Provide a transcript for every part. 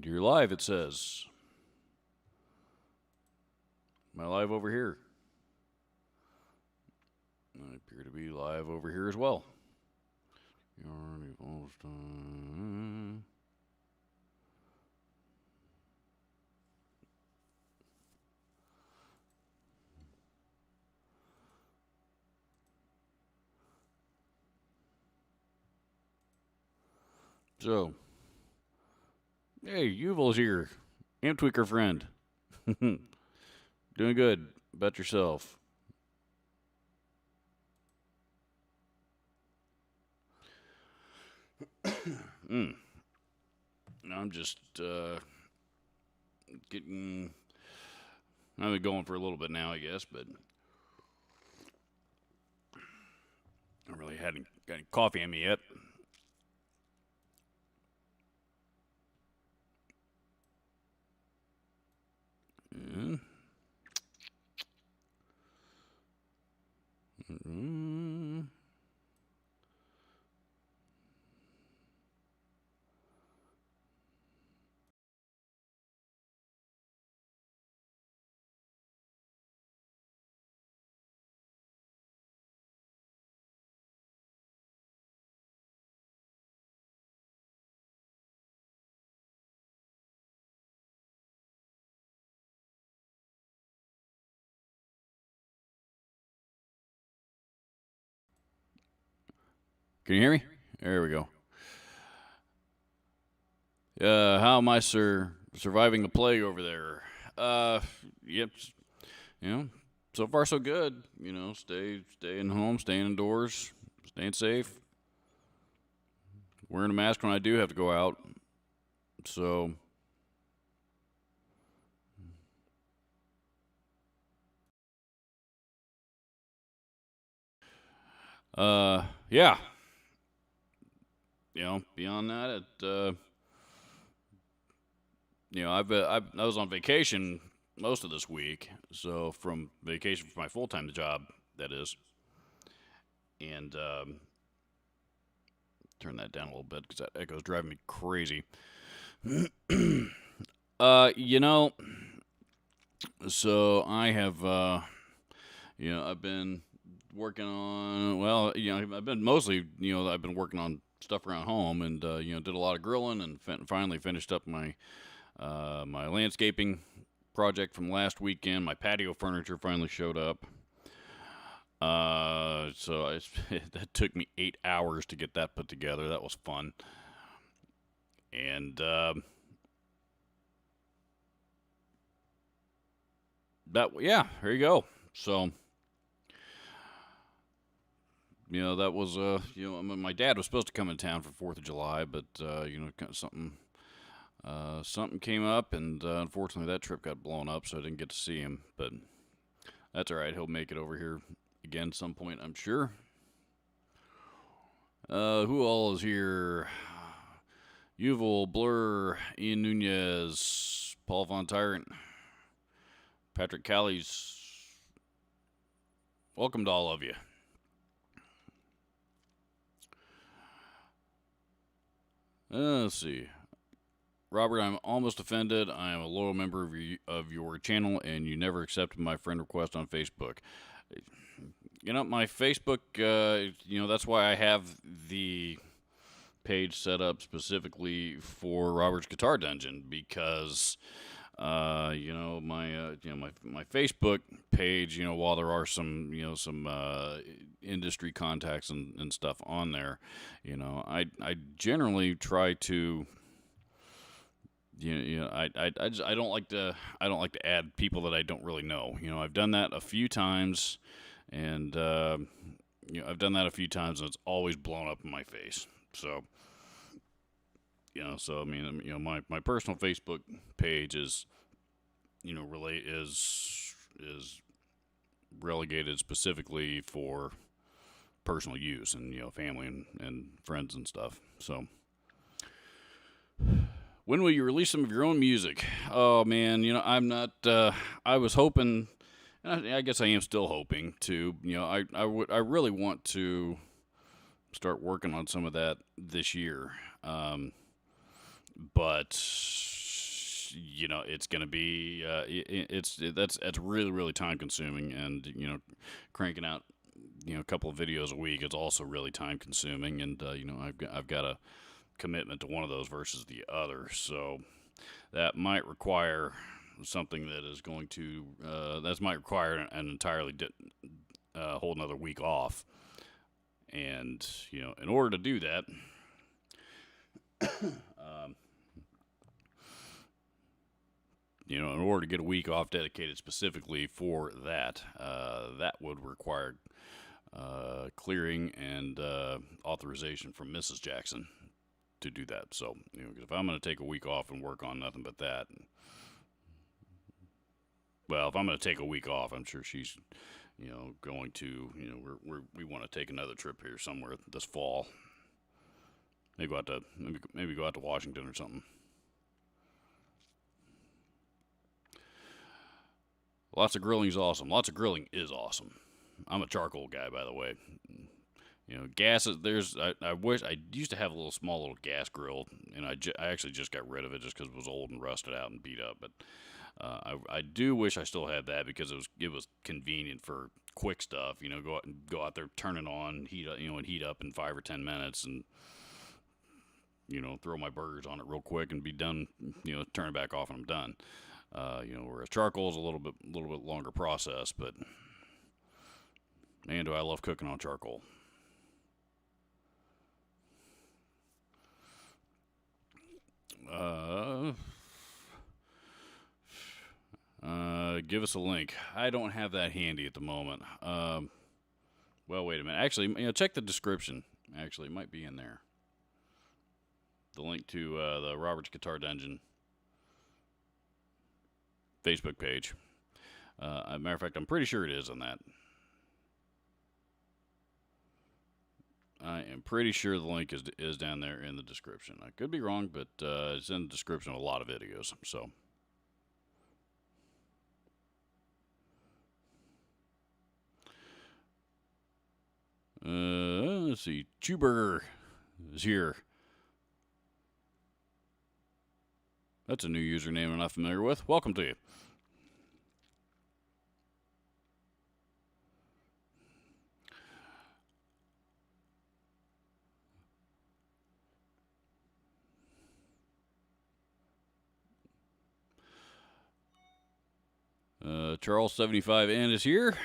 And you're live, it says. Am I live over here? I appear to be live over here as well. You're almost done. So, hey, Yuval's here. Amp Tweaker friend. Doing good. Bet yourself. I'm just getting. I've been going for a little bit now, I guess, but I really hadn't got any coffee in me yet. Yeah. Can you hear me? There we go. How am I, sir, surviving the plague over there? Yep. You know, so far so good. You know, staying home, staying indoors, staying safe. Wearing a mask when I do have to go out. So, yeah. You know, beyond that, I was on vacation most of this week. So from vacation for my full time job, that is, and turn that down a little bit because that echo's driving me crazy. You know, so I have, I've been working on. Well, I've been mostly, I've been working on stuff around home, and did a lot of grilling, and finally finished up my my landscaping project from last weekend. My patio furniture finally showed up. That took me 8 hours to get that put together. That was fun, and there you go. So that was my dad was supposed to come in town for 4th of July, but something came up, and unfortunately that trip got blown up, so I didn't get to see him. But that's all right. He'll make it over here again some point, I'm sure. Who all is here? Yuval, Blur, Ian Nunez, Paul Von Tyrant, Patrick Callies. Welcome to all of you. Let's see. Robert, I'm almost offended. I am a loyal member of your channel, and you never accepted my friend request on Facebook. My Facebook, that's why I have the page set up specifically for Robert's Guitar Dungeon, because my Facebook page, while there are some industry contacts and stuff on there, I generally try to. I don't like to add people that I don't really know. I've done that a few times, and it's always blown up in my face. So, my personal Facebook page is, is relegated specifically for personal use and family and friends and stuff. So. When will you release some of your own music? Oh man, I'm not. I was hoping, and I guess I am still hoping to. I really want to start working on some of that this year. But you know, it's going to be that's really really time consuming, and you know, cranking out, you know, a couple of videos a week is also really time consuming, and you know, I've got a commitment to one of those versus the other, so that might require something that is going to that might require an entirely whole another week off. And you know, in order to do that, um, you know, in order to get a week off dedicated specifically for that, that would require clearing and authorization from Mrs. Jackson to do that. So, you know, 'cause if I'm going to take a week off and work on nothing but that, well, if I'm going to take a week off, I'm sure she's, you know, going to, you know, we want to take another trip here somewhere this fall. Maybe go out to maybe go out to Washington or something. Lots of grilling is awesome. Lots of grilling is awesome. I'm a charcoal guy, by the way. You know, gas is there's. I wish I used to have a small little gas grill, and I actually just got rid of it just because it was old and rusted out and beat up. But I do wish I still had that because it was convenient for quick stuff. You know, go out there, turn it on, heat up, you know, and heat up in 5 or 10 minutes, and you know, throw my burgers on it real quick and be done. You know, turn it back off and I'm done. You know, whereas charcoal is a little bit longer process, but man, do I love cooking on charcoal. Uh, Give us a link. I don't have that handy at the moment. Well, wait a minute. Actually, you know, check the description. Actually, it might be in there. The link to the Robert's Guitar Dungeon Facebook page. As a matter of fact, I'm pretty sure it is on that. I am pretty sure the link is down there in the description. I could be wrong, but it's in the description of a lot of videos. So, let's see. Chewburger is here. That's a new username I'm not familiar with. Welcome to you. Charles 75N is here.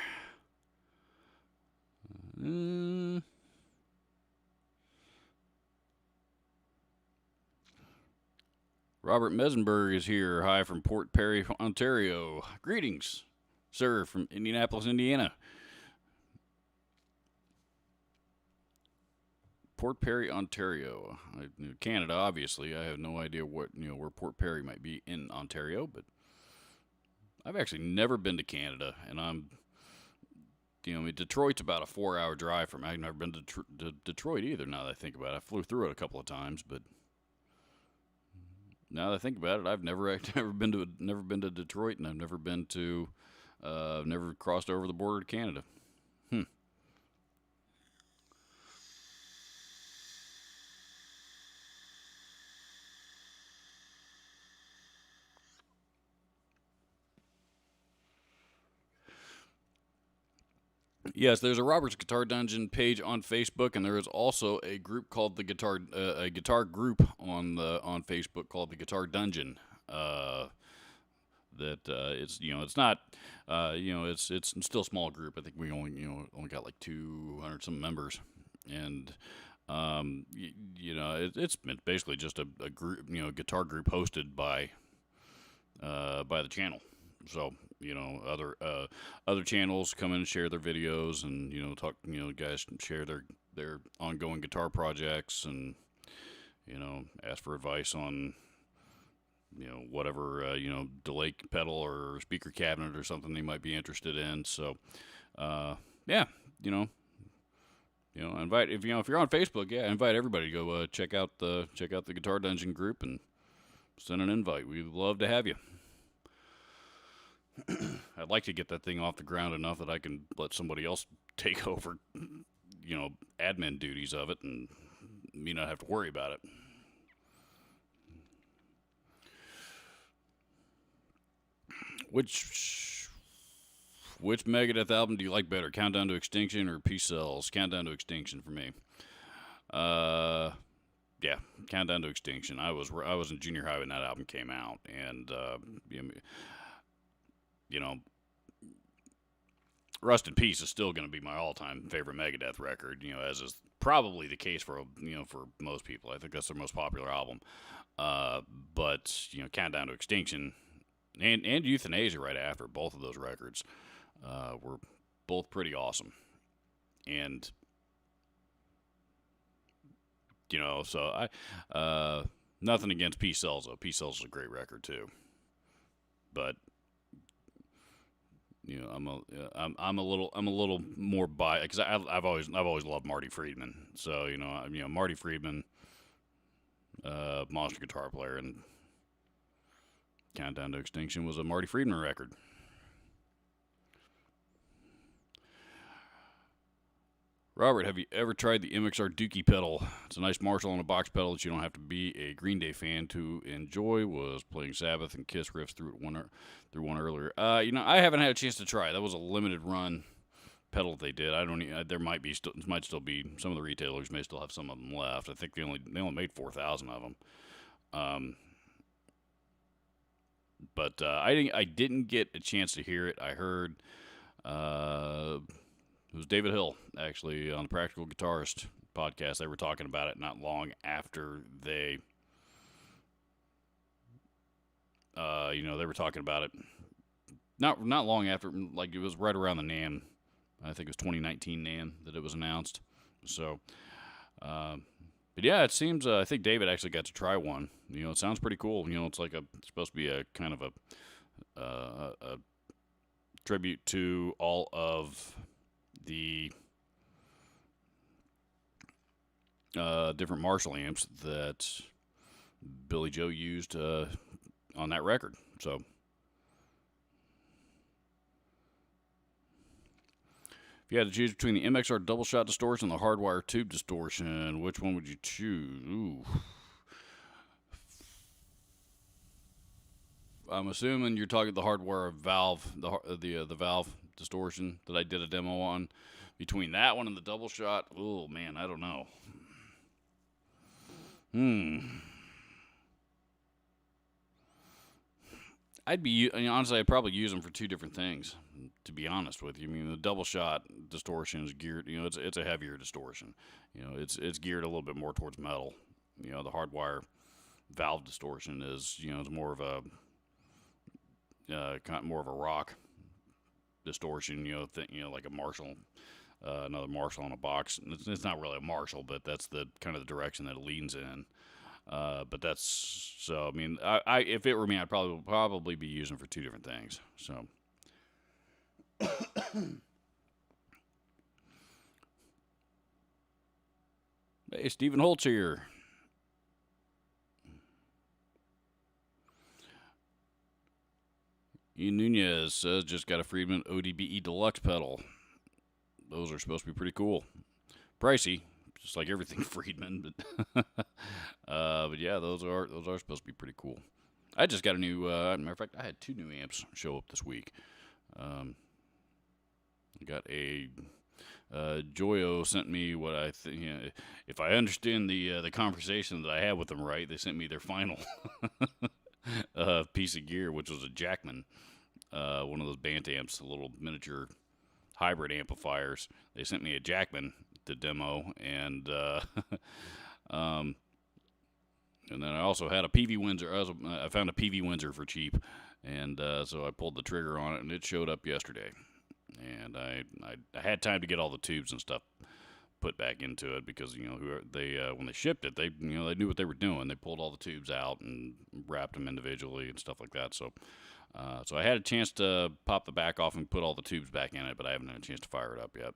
Robert Mesenberg is here. Hi from Port Perry, Ontario. Greetings, sir, from Indianapolis, Indiana. Port Perry, Ontario. Canada, obviously. I have no idea what, you know, where Port Perry might be in Ontario, but I've actually never been to Canada, and you know, I mean, Detroit's about a 4-hour drive from me. I've never been to Detroit either. Now that I think about it, I flew through it a couple of times, but now that I think about it, I've never been to Detroit, and I've never been to never crossed over the border to Canada. Yes, there's a Robert's Guitar Dungeon page on Facebook, and there is also a group called the a guitar group on Facebook called the Guitar Dungeon. That it's, you know, it's not, you know, it's still a small group. I think we only got like 200 some members, and you know, it's basically just a group, you know, guitar group hosted by the channel. So, you know, other channels come in and share their videos, and you know, talk, you know, guys share their ongoing guitar projects, and you know, ask for advice on, you know, whatever, you know, delay pedal or speaker cabinet or something they might be interested in. So yeah, you know, invite, if you're on Facebook, yeah, invite everybody to go check out the Guitar Dungeon group and send an invite. We'd love to have you. I'd like to get that thing off the ground enough that I can let somebody else take over, you know, admin duties of it, and me not have to worry about it. Which Megadeth album do you like better, Countdown to Extinction or Peace Cells? Countdown to Extinction for me. Yeah, Countdown to Extinction. I was in junior high when that album came out, and you know, Rust in Peace is still going to be my all-time favorite Megadeth record. You know, as is probably the case for for most people. I think that's their most popular album. But Countdown to Extinction and Euthanasia right after, both of those records were both pretty awesome. And so I nothing against Peace Cells though. Peace Cells is a great record too. But I'm a little more biased because I've always loved Marty Friedman. So Marty Friedman, monster guitar player, and Countdown to Extinction was a Marty Friedman record. Robert, have you ever tried the MXR Dookie pedal? It's a nice Marshall on a box pedal that you don't have to be a Green Day fan to enjoy. Was playing Sabbath and Kiss riffs through one earlier. I haven't had a chance to try. That was a limited run pedal that they did. I don't. There might still be some of the retailers may still have some of them left. I think they only made 4,000 of them. But I didn't get a chance to hear it. I heard. It was David Hill, actually, on the Practical Guitarist podcast. They were talking about it not long after they, they were talking about it. Not long after, like it was right around the NAMM. I think it was 2019 NAMM that it was announced. So, but yeah, it seems. I think David actually got to try one. It sounds pretty cool. It's supposed to be a kind of a tribute to all of the different Marshall amps that Billy Joe used on that record. So, if you had to choose between the MXR double shot distortion and the hardwire tube distortion, which one would you choose? Ooh. I'm assuming you're talking the hardwire valve, the valve distortion that I did a demo on. Between that one and the double shot, oh man, I don't know. Honestly, I'd probably use them for two different things. To be honest with you, I mean the double shot distortion is geared. It's a heavier distortion. It's geared a little bit more towards metal. The hardwire valve distortion is it's more of a more of a rock distortion, like a Marshall, another Marshall on a box. It's not really a Marshall, but that's the kind of the direction that it leans in. But that's so. I mean, I if it were me, I'd probably be using for two different things. So. Hey, Stephen Holtz here. Ian Nunez says just got a Friedman ODBE Deluxe pedal. Those are supposed to be pretty cool. Pricey, just like everything Friedman, but yeah, those are supposed to be pretty cool. I just got a new. Matter of fact, I had two new amps show up this week. I got a Joyo sent me what I think. If I understand the conversation that I had with them right, they sent me their final piece of gear, which was a Jackman, one of those Bant amps, little miniature hybrid amplifiers. They sent me a Jackman to demo, and and then I also had a PV Windsor. I found a PV Windsor for cheap, and so I pulled the trigger on it, and it showed up yesterday. And I had time to get all the tubes and stuff put back into it because they when they shipped it, they knew what they were doing. They pulled all the tubes out and wrapped them individually and stuff like that. So so I had a chance to pop the back off and put all the tubes back in it, but I haven't had a chance to fire it up yet.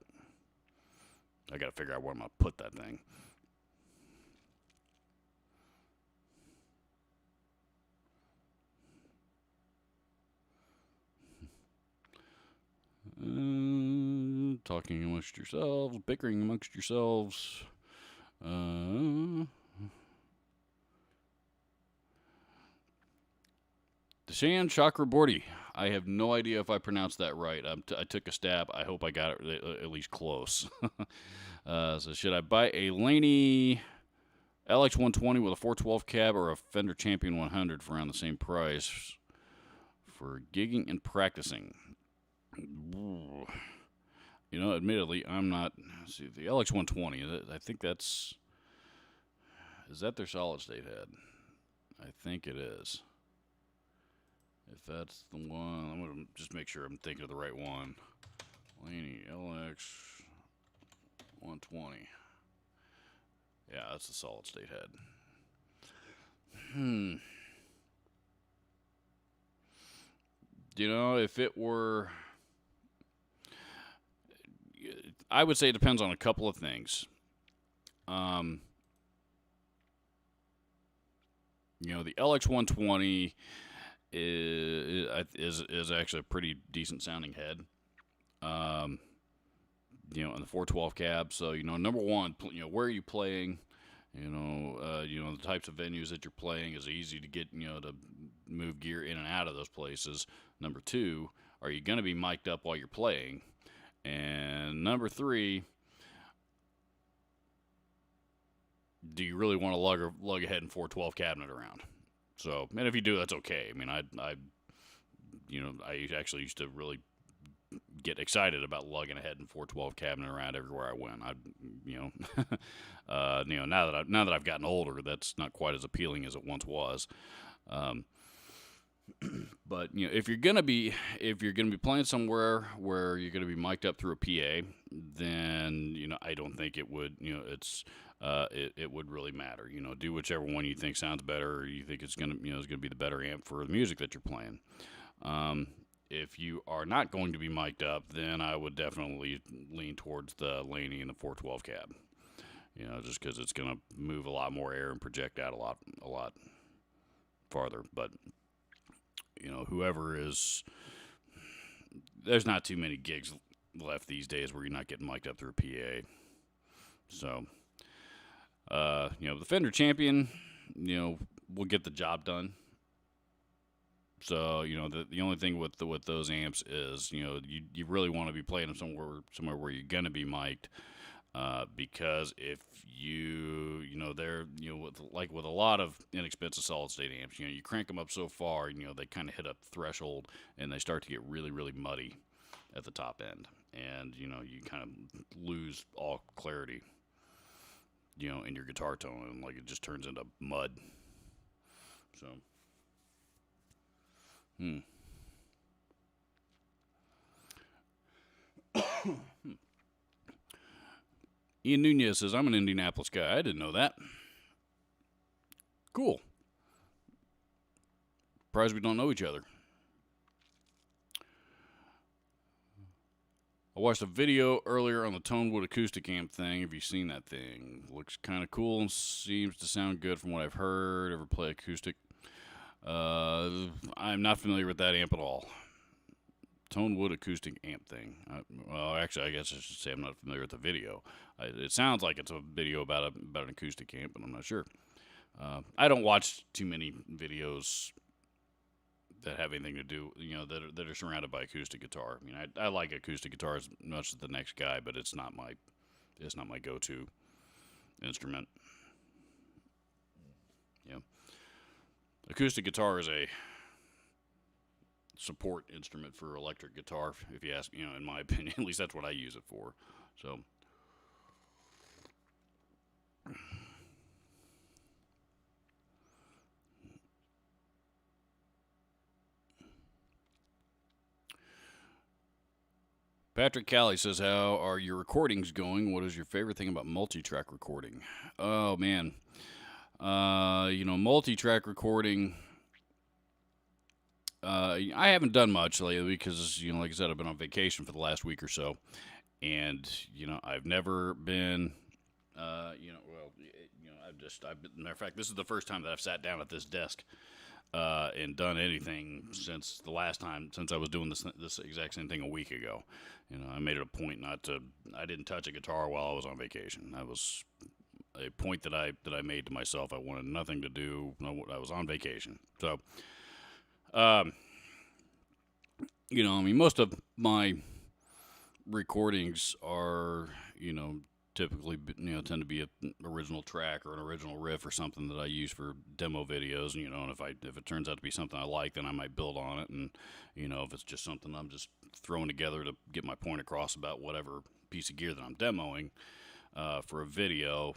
I got to figure out where I'm gonna put that thing. Talking amongst yourselves, bickering amongst yourselves. Deshan Chakraborty. I have no idea if I pronounced that right. I took a stab. I hope I got it at least close. So should I buy a Laney LX120 with a 412 cab or a Fender Champion 100 for around the same price for gigging and practicing? You know, admittedly, I'm not. Let's see, the LX120. I think that's. Is that their solid state head? I think it is. If that's the one, I'm gonna just make sure I'm thinking of the right one. Laney LX120. Yeah, that's the solid state head. You know, if it were, I would say it depends on a couple of things. You know, the LX120 is actually a pretty decent sounding head. You know, in the 412 cab. So, you know, number one, you know, where are you playing? You know, the types of venues that you're playing is easy to get, you know, to move gear in and out of those places. Number two, are you going to be mic'd up while you're playing? And number three, do you really want to lug a head and 412 cabinet around? So, and if you do, that's okay. I mean, I actually used to really get excited about lugging a head and 412 cabinet around everywhere I went. Now that I've gotten older, that's not quite as appealing as it once was. But you know, if you're gonna be playing somewhere where you're gonna be mic'd up through a PA, then you know I don't think it would. You know, it would really matter. You know, do whichever one you think sounds better, or you think it's gonna be the better amp for the music that you're playing. If you are not going to be mic'd up, then I would definitely lean towards the Laney and the 412 cab. You know, just because it's going to move a lot more air and project out a lot farther. But you know, there's not too many gigs left these days where you're not getting mic'd up through a PA. So, you know, the Fender Champion, you know, will get the job done. So, you know, the only thing with those amps is, you know, you really want to be playing them somewhere where you're going to be mic'd, because if you know, they're, you know, with a lot of inexpensive solid state amps, you know, you crank them up so far, you know, they kind of hit a threshold and they start to get really, really muddy at the top end. And, you know, you kind of lose all clarity, you know, in your guitar tone, and like it just turns into mud. So. Ian Nunez says, I'm an Indianapolis guy. I didn't know that. Cool. Surprised we don't know each other. I watched a video earlier on the Tonewood acoustic amp thing. Have you seen that thing? Looks kind of cool and seems to sound good from what I've heard. Ever play acoustic? I'm not familiar with that amp at all. Tonewood acoustic amp thing. Well, actually, I guess I should say I'm not familiar with the video. It sounds like it's a video about an acoustic amp, but I'm not sure. I don't watch too many videos that have anything to do, you know, that are surrounded by acoustic guitar. I mean, I like acoustic guitar as much as the next guy, but it's not my go-to instrument. Yeah. Acoustic guitar is a support instrument for electric guitar, if you ask, you know, in my opinion. At least that's what I use it for. So, Patrick Callie says, how are your recordings going? What is your favorite thing about multi-track recording? Oh, man. You know, multi-track recording, I haven't done much lately because, you know, like I said, I've been on vacation for the last week or so. And, you know, I've never been, matter of fact, this is the first time that I've sat down at this desk and done anything since I was doing this exact same thing a week ago. You know, I made it a point I didn't touch a guitar while I was on vacation. That was a point that I made to myself. I wanted nothing to do. I was on vacation. So, I mean, most of my recordings are, typically, tend to be an original track or an original riff or something that I use for demo videos. And if it turns out to be something I like, then I might build on it. And if it's just something I'm just throwing together to get my point across about whatever piece of gear that I'm demoing for a video,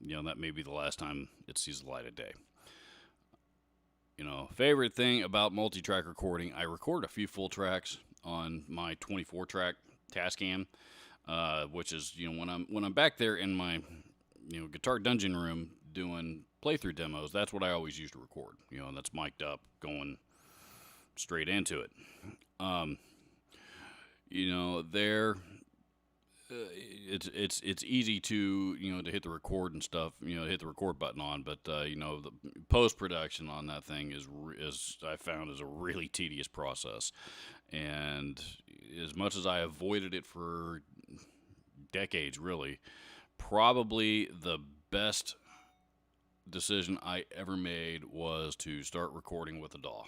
that may be the last time it sees the light of day. Favorite thing about multi-track recording, I record a few full tracks on my 24-track Tascam, which is when I'm back there in my guitar dungeon room doing playthrough demos. That's what I always use to record. And that's mic'd up, going straight into it. There. It's easy to to hit the record and stuff, hit the record button on, but the post production on that thing is I found is a really tedious process, and as much as I avoided it for decades, really, probably the best decision I ever made was to start recording with a DAW.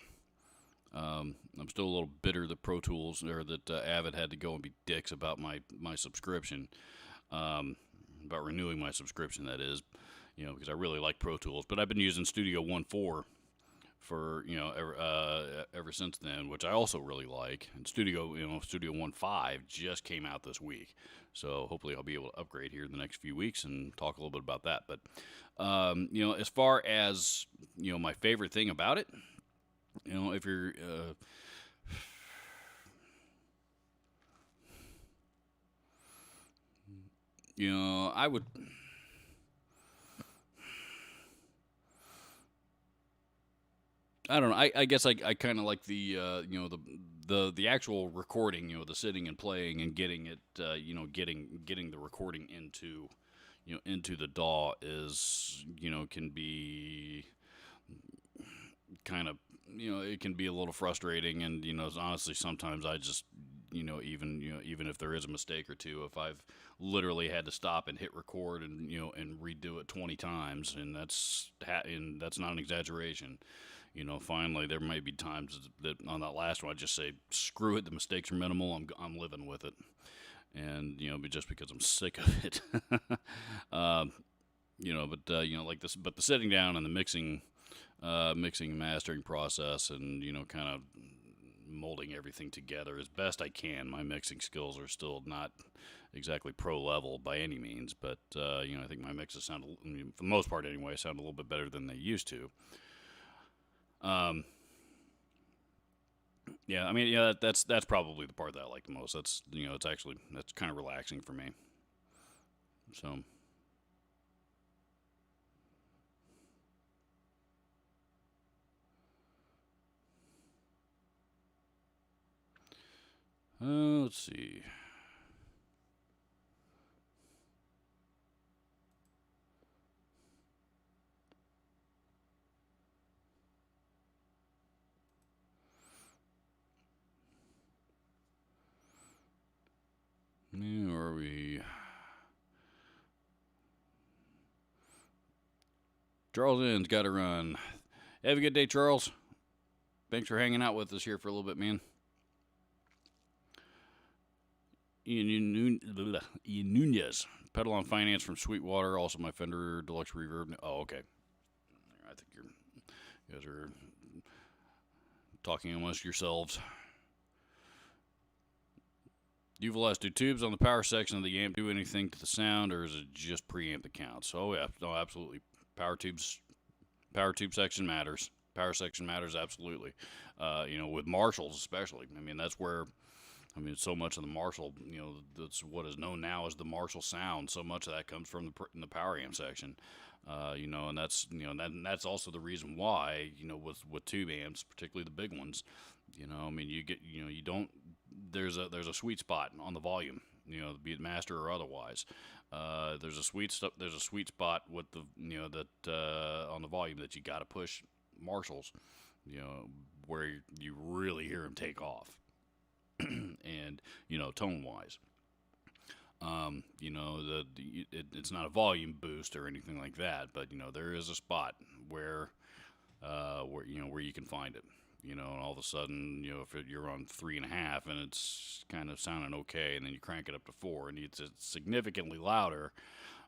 I'm still a little bitter that Pro Tools or that Avid had to go and be dicks about my subscription, about renewing my subscription. That is, because I really like Pro Tools, but I've been using Studio 1.4 for ever since then, which I also really like. And Studio 1.5 just came out this week, so hopefully I'll be able to upgrade here in the next few weeks and talk a little bit about that. But as far as my favorite thing about it. If you're, I would, I don't know. I guess I kind of like the actual recording, the sitting and playing and getting it, getting the recording into the DAW is, can be kind of, it can be a little frustrating, and honestly sometimes I just even if there is a mistake or two, if I've literally had to stop and hit record and and redo it 20 times, and that's not an exaggeration. Finally there might be times that on that last one I just say screw it, the mistakes are minimal, I'm living with it, and just because I'm sick of it. Like this, but the sitting down and the mixing and mastering process, and kind of molding everything together as best I can. My mixing skills are still not exactly pro level by any means, but I think my mixes sound, for the most part anyway, sound a little bit better than they used to. Yeah, I mean, yeah, that's probably the part that I like the most. That's that's kind of relaxing for me. So. Let's see. Where are we? Charles Inn's got to run. Have a good day, Charles. Thanks for hanging out with us here for a little bit, man. Ian Nunez. Pedal on Finance from Sweetwater. Also my Fender Deluxe Reverb. Oh, okay. I think you guys are talking amongst yourselves. Duval, do tubes on the power section of the amp do anything to the sound, or is it just preamp that counts? Oh yeah, no, absolutely. Power tube section matters. Power section matters absolutely. With Marshalls especially. I mean, that's where. So much of the Marshall, that's what is known now as the Marshall sound. So much of that comes from in the power amp section, and that's also the reason why, with tube amps, particularly the big ones, you get, you don't, there's a sweet spot on the volume, be it master or otherwise. There's a sweet spot with the, that on the volume that you got to push Marshalls, where you really hear them take off. And tone wise, it's not a volume boost or anything like that, but there is a spot where where you can find it. And all of a sudden, if you're on 3.5 and it's kind of sounding okay, and then you crank it up to 4 and it's significantly louder,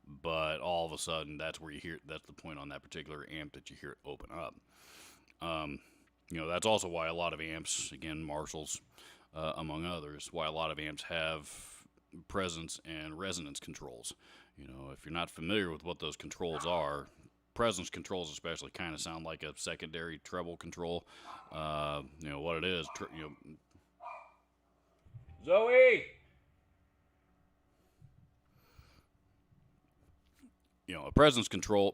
but all of a sudden that's where you hear, that's the point on that particular amp that you hear it open up. That's also why a lot of amps, again, Marshalls, among others, why a lot of amps have presence and resonance controls. If you're not familiar with what those controls are, presence controls especially kind of sound like a secondary treble control. What it is, Zoe! A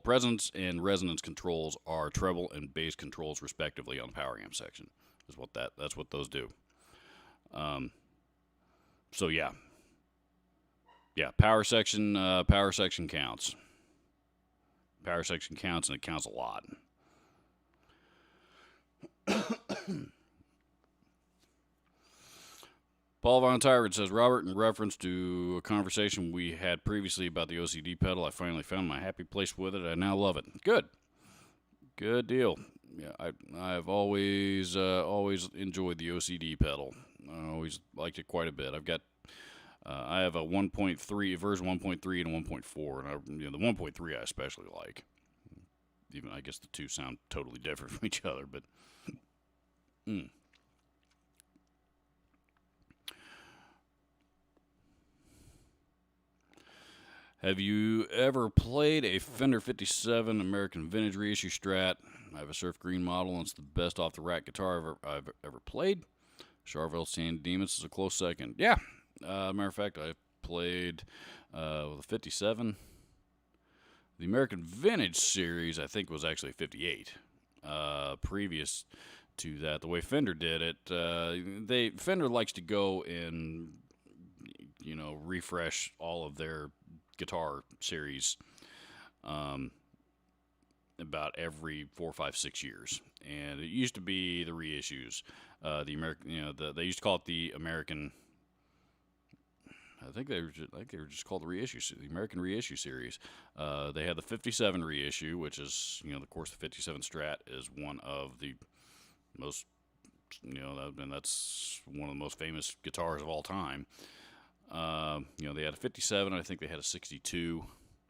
presence and resonance controls are treble and bass controls respectively on the power amp section. That's what those do. So yeah, power section counts. Power section counts, and it counts a lot. Paul Von Tyrant says, Robert, in reference to a conversation we had previously about the OCD pedal, I finally found my happy place with it. I now love it. Good deal. Yeah, I've always enjoyed the OCD pedal. I always liked it quite a bit. I have a 1.3 version 1.3 and a 1.4, and the 1.3 I especially like. Even I guess the two sound totally different from each other, but. Have you ever played a Fender 57 American Vintage reissue Strat? I have a surf green model, and it's the best off-the-rack guitar I've ever played. Charvel Sand Demons is a close second. Yeah, matter of fact, I played with a 57. The American Vintage series, I think, was actually 58. Previous to that, the way Fender did it, Fender likes to go and refresh all of their guitar series about every 4, 5, 6 years, and it used to be the reissues. The American, they used to call it the American. I think they were just called the American Reissue Series. They had the 57 reissue, which is, of course, the 57 Strat is one of the most, and that's one of the most famous guitars of all time. They had a 57, I think they had a 62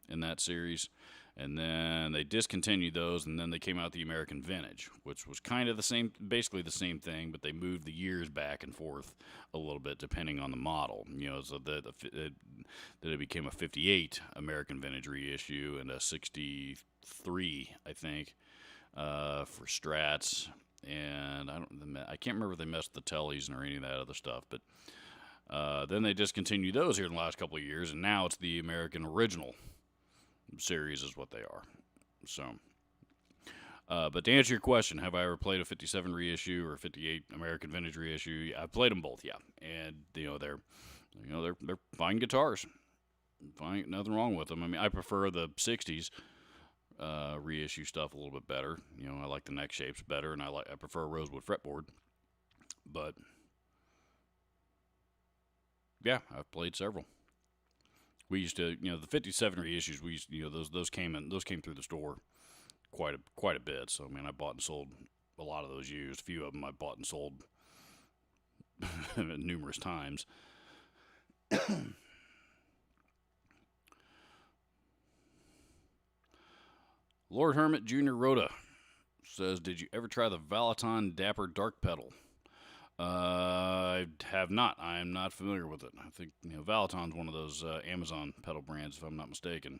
in that series, and then they discontinued those, and then they came out the American Vintage, which was kind of the same, basically the same thing, but they moved the years back and forth a little bit depending on the model. So that it became a 58 American Vintage reissue and a 63, I think, for Strats, and I can't remember if they messed with the Tellys or any of that other stuff, but. Then they discontinued those here in the last couple of years, and now it's the American Original series is what they are. So, but to answer your question, have I ever played a 57 reissue or a 58 American Vintage reissue? I've played them both, yeah, and they're fine guitars. Fine, nothing wrong with them. I mean, I prefer the 60s reissue stuff a little bit better. I like the neck shapes better, and I prefer a rosewood fretboard, but. Yeah, I've played several. We used to, the 57 reissues. We used, those came through the store quite a bit. So I bought and sold a lot of those used. A few of them I bought and sold numerous times. Lord Hermit Jr. Rhoda says, "Did you ever try the Valaton Dapper Dark Pedal?" I have not. I am not familiar with it. I think Valaton's one of those Amazon pedal brands, if I'm not mistaken.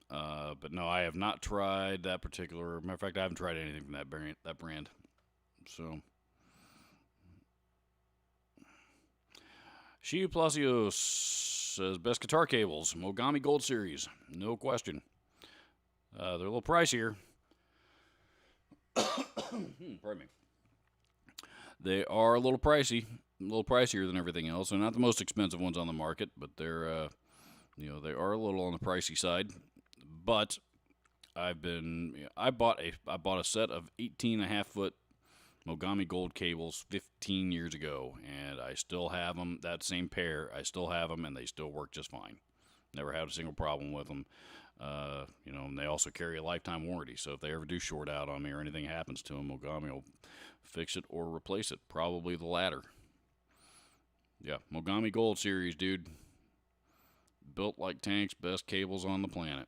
But no, I have not tried that particular. Matter of fact, I haven't tried anything from that brand. So, Shiu Palacios says best guitar cables, Mogami Gold Series, no question. They're a little pricier. Pardon me. They are a little pricier than everything else. They're not the most expensive ones on the market, but they're, they are a little on the pricey side. But I bought a set of 18.5 foot Mogami Gold cables 15 years ago, and I still have them. That same pair, I still have them, and they still work just fine. Never had a single problem with them. And they also carry a lifetime warranty. So if they ever do short out on me or anything happens to them, Mogami will fix it or replace it. Probably the latter. Yeah, Mogami Gold Series, dude. Built like tanks, best cables on the planet.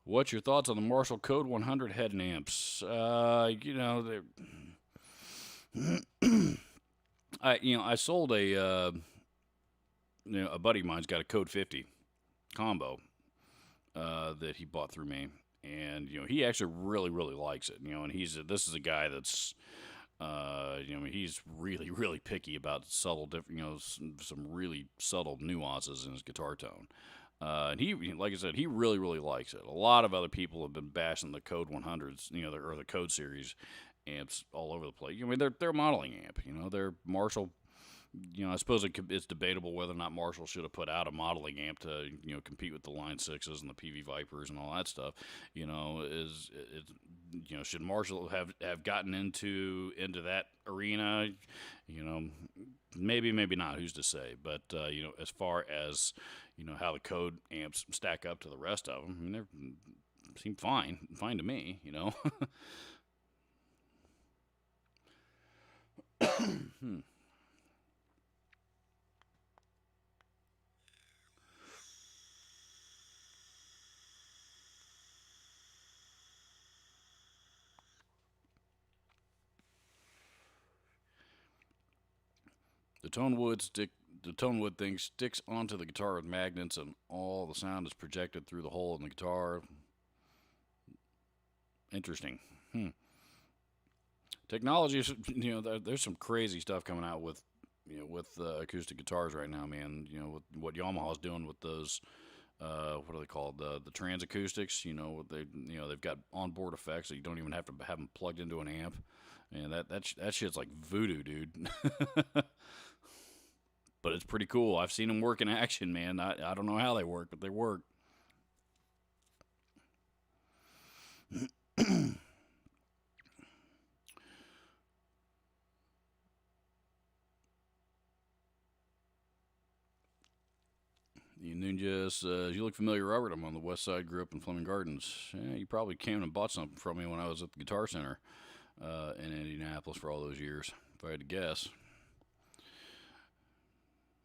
What's your thoughts on the Marshall Code 100 head and amps? I sold a buddy of mine's got a Code 50 combo that he bought through me, and he actually really really likes it. And this is a guy that's he's really really picky about subtle some really subtle nuances in his guitar tone. And he, like I said, he really, really likes it. A lot of other people have been bashing the Code 100s, or the Code series amps all over the place. I mean, they're a modeling amp. They're Marshall. I suppose it's debatable whether or not Marshall should have put out a modeling amp to, compete with the Line 6s and the PV Vipers and all that stuff. Should Marshall have gotten into that arena? Maybe not. Who's to say? But as far as how the Code amps stack up to the rest of them, I mean, they seem fine to me. The tone wood thing sticks onto the guitar with magnets, and all the sound is projected through the hole in the guitar. Interesting. Technology is, there's some crazy stuff coming out with acoustic guitars right now, man. With what Yamaha's doing with those, what are they called? The trans acoustics. They've got onboard effects that you don't even have to have them plugged into an amp, and that shit's like voodoo, dude. But it's pretty cool. I've seen them work in action, man. I don't know how they work, but they work. Ninja says, you look familiar, Robert. I'm on the west side, grew up in Fleming Gardens. Yeah, you probably came and bought something from me when I was at the Guitar Center in Indianapolis for all those years, if I had to guess.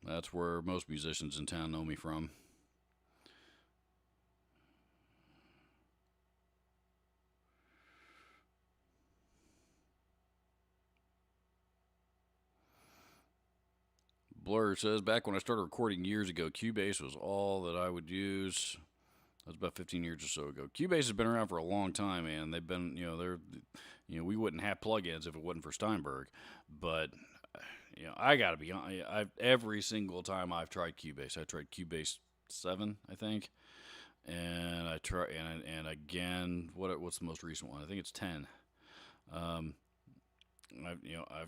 That's where most musicians in town know me from. Blur says, back when I started recording years ago, Cubase was all that I would use. That was about 15 years or so ago. Cubase has been around for a long time, and they've been, we wouldn't have plugins if it wasn't for Steinberg. But, I gotta be honest. Every single time I've tried Cubase, I tried Cubase 7, I think, and I try, and again, what's the most recent one? I think it's 10. I've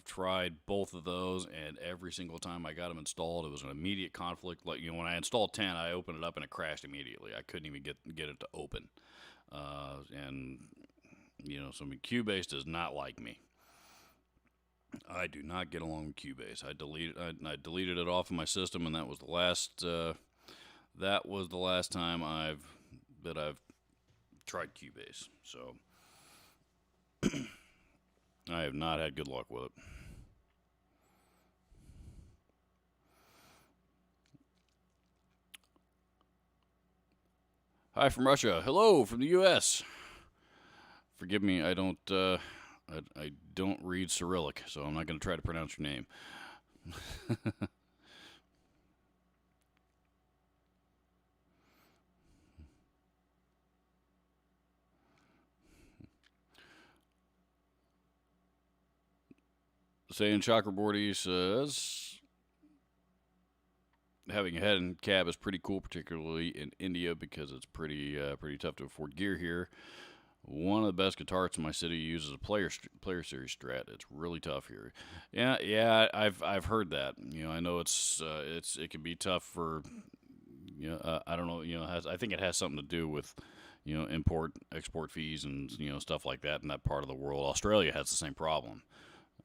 tried both of those, and every single time I got them installed, it was an immediate conflict. Like, when I installed 10, I opened it up and it crashed immediately. I couldn't even get it to open. So Cubase does not like me. I do not get along with Cubase. I deleted it off of my system, and that was the last time I've tried Cubase. So I have not had good luck with it. Hi from Russia. Hello from the U.S. Forgive me, I don't read Cyrillic, so I'm not going to try to pronounce your name. Saying Chakraborty says, having a head and cab is pretty cool, particularly in India, because it's pretty tough to afford gear here. One of the best guitarists in my city uses a player series Strat. It's really tough here. Yeah, I've heard that. I know it can be tough for. I don't know. I think it has something to do with, import export fees and stuff like that in that part of the world. Australia has the same problem.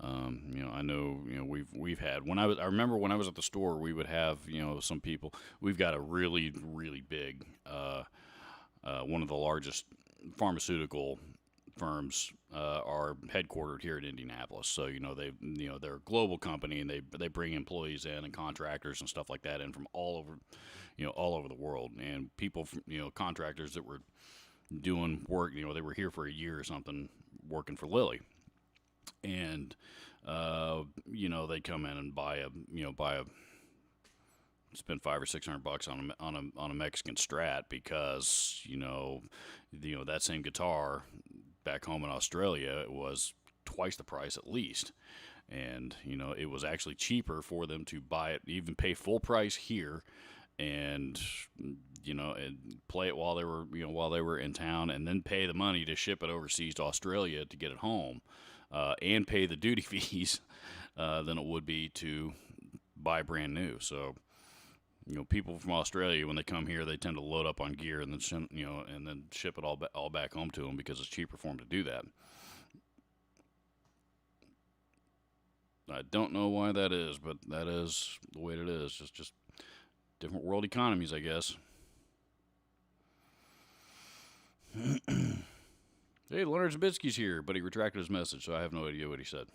I know, we've had I remember when I was at the store, we would have, some people. We've got a really really big, one of the largest pharmaceutical firms are headquartered here in Indianapolis. So they're a global company, and they bring employees in and contractors and stuff like that in from all over the world, and people from, contractors that were doing work. They were here for a year or something working for Lilly, and they come in and buy a spend $500 or $600 on a Mexican Strat because that same guitar back home in Australia was twice the price at least, and it was actually cheaper for them to buy it, even pay full price here, and and play it while they were in town, and then pay the money to ship it overseas to Australia to get it home, and pay the duty fees, than it would be to buy brand new. So people from Australia, when they come here, they tend to load up on gear and then ship it all back home to them because it's cheaper for them to do that. I don't know why that is, but that is the way it is. It's just different world economies, I guess. Hey, Leonard Zabitsky's here, but he retracted his message, so I have no idea what he said.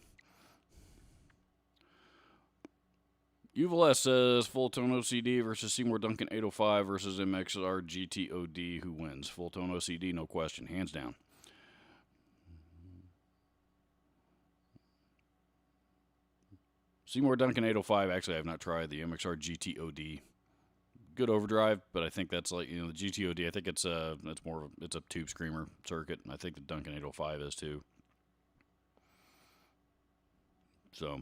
Yuval S says Full Tone OCD versus Seymour Duncan 805 versus MXR GTOD. Who wins? Full Tone OCD, no question, hands down. Seymour Duncan 805. Actually, I have not tried the MXR GTOD. Good overdrive, but I think that's like the GTOD. I think it's a tube screamer circuit. I think the Duncan 805 is too. So.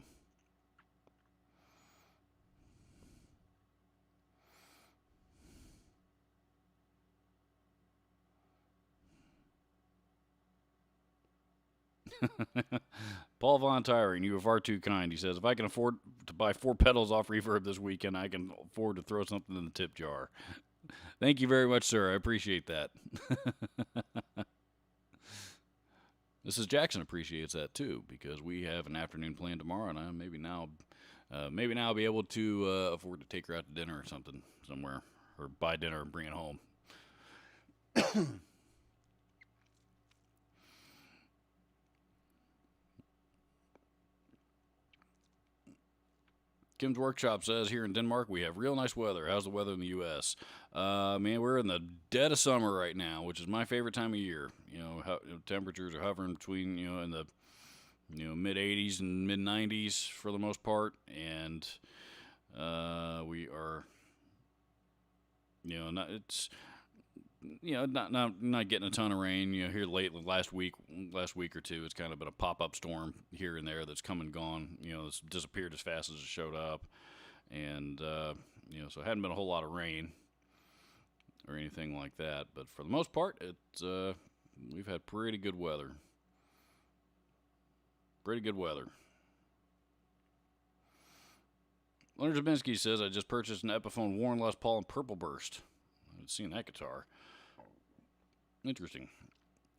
Paul Von Tyring, you are far too kind. He says, if I can afford to buy 4 pedals off Reverb this weekend, I can afford to throw something in the tip jar. Thank you very much, sir. I appreciate that. Mrs. Jackson appreciates that too, because we have an afternoon plan tomorrow, and maybe now I'll be able to afford to take her out to dinner or something somewhere, or buy dinner and bring it home. Kim's Workshop says, here in Denmark, we have real nice weather. How's the weather in the U.S.? Man, we're in the dead of summer right now, which is my favorite time of year. Temperatures are hovering between, in the, mid 80s and mid 90s for the most part. And we are, not getting a ton of rain. Here lately, last week or two, it's kind of been a pop-up storm here and there that's come and gone. It's disappeared as fast as it showed up, and so it hadn't been a whole lot of rain or anything like that. But for the most part, we've had pretty good weather. Leonard Zabinski says, I just purchased an Epiphone Warren Les Paul in Purple Burst. I haven't seen that guitar. Interesting.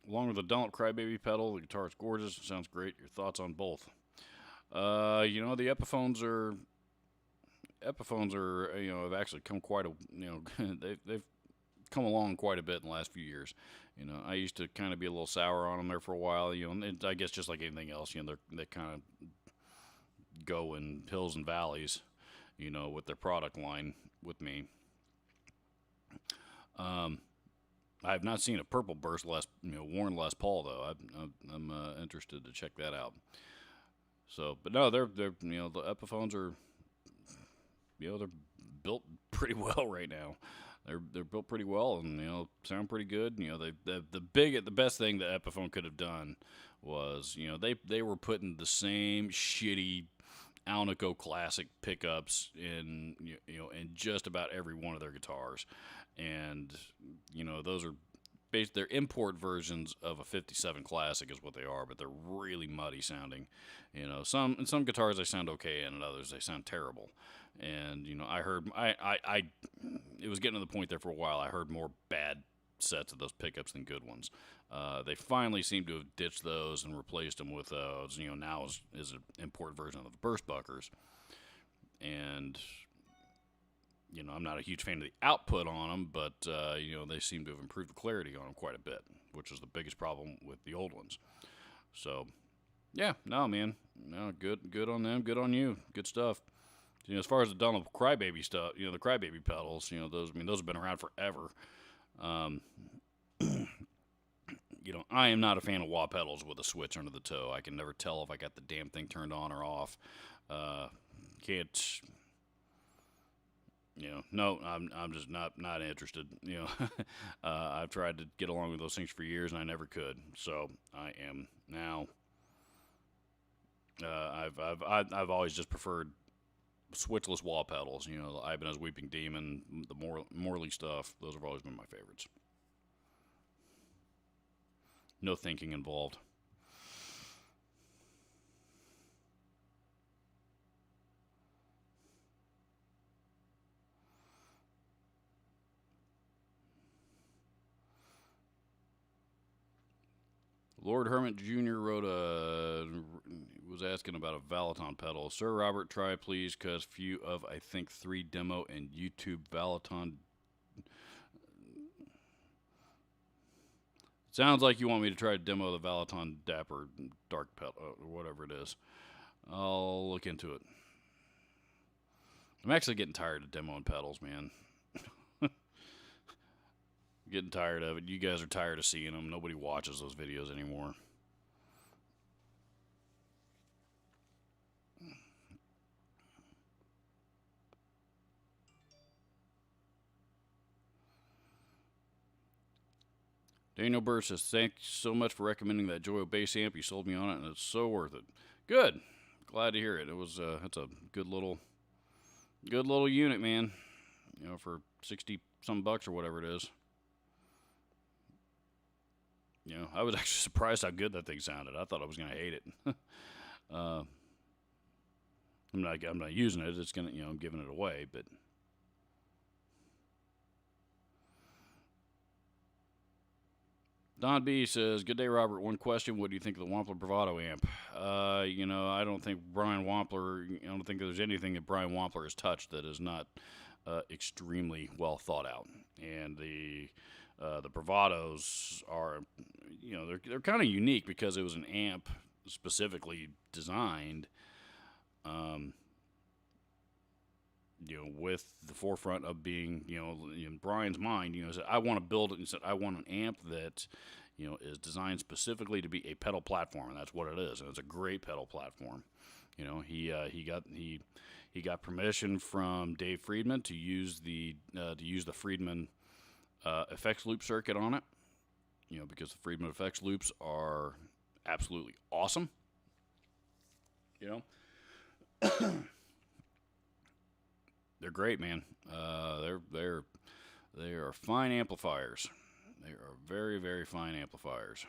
Along with the Dunlop Crybaby pedal, the guitar is gorgeous. It sounds great. Your thoughts on both? The Epiphones are, have actually come quite a, they've come along quite a bit in the last few years. I used to kind of be a little sour on them there for a while. And I guess just like anything else, they kind of go in hills and valleys, with their product line with me. I have not seen a Purple Burst Warren Les Paul though. I'm interested to check that out. So, but no, they're the Epiphones are, they're built pretty well right now. They're built pretty well and sound pretty good. The best thing the Epiphone could have done was they were putting the same shitty Alnico Classic pickups in just about every one of their guitars. And those are they're import versions of a 57 Classic is what they are, but they're really muddy sounding. Some guitars they sound okay, and in others they sound terrible. And I heard it was getting to the point there for a while. I heard more bad sets of those pickups than good ones. They finally seem to have ditched those and replaced them with, now is an import version of the burst buckers. And, I'm not a huge fan of the output on them, but, they seem to have improved the clarity on them quite a bit, which is the biggest problem with the old ones. So, yeah, no, man. No, good on them, good on you. Good stuff. As far as the Dunlop Crybaby stuff, the Crybaby pedals, those have been around forever. I am not a fan of wah pedals with a switch under the toe. I can never tell if I got the damn thing turned on or off. Can't. No, I'm just not interested. I've tried to get along with those things for years and I never could. So I am now. I've always just preferred switchless wah pedals. The Ibanez Weeping Demon, the Morley stuff. Those have always been my favorites. No thinking involved. Lord Hermit Jr. was asking about a Valaton pedal. Sir Robert, try please, cause few of I think 3 demo and YouTube Valaton. Sounds like you want me to try to demo the Valaton Dapper Dark pedal or whatever it is. I'll look into it. I'm actually getting tired of demoing pedals, man. Getting tired of it. You guys are tired of seeing them. Nobody watches those videos anymore. Daniel Burr says, thanks so much for recommending that Joyo bass amp. You sold me on it, and it's so worth it. Good. Glad to hear it. It was it's a good little unit, man. For 60 some bucks or whatever it is. I was actually surprised how good that thing sounded. I thought I was going to hate it. I'm not using it. It's gonna, I'm giving it away, but. Don B says, good day, Robert. One question. What do you think of the Wampler Bravado amp? I don't think I don't think there's anything that Brian Wampler has touched that is not extremely well thought out. And the Bravados are, they're kind of unique because it was an amp specifically designed, with the forefront of being, in Brian's mind, said, I want to build it, and said, I want an amp that, is designed specifically to be a pedal platform, and that's what it is, and it's a great pedal platform. He got permission from Dave Friedman to use the Friedman effects loop circuit on it, because the Friedman effects loops are absolutely awesome. They're great, man. They are fine amplifiers. They are very, very fine amplifiers.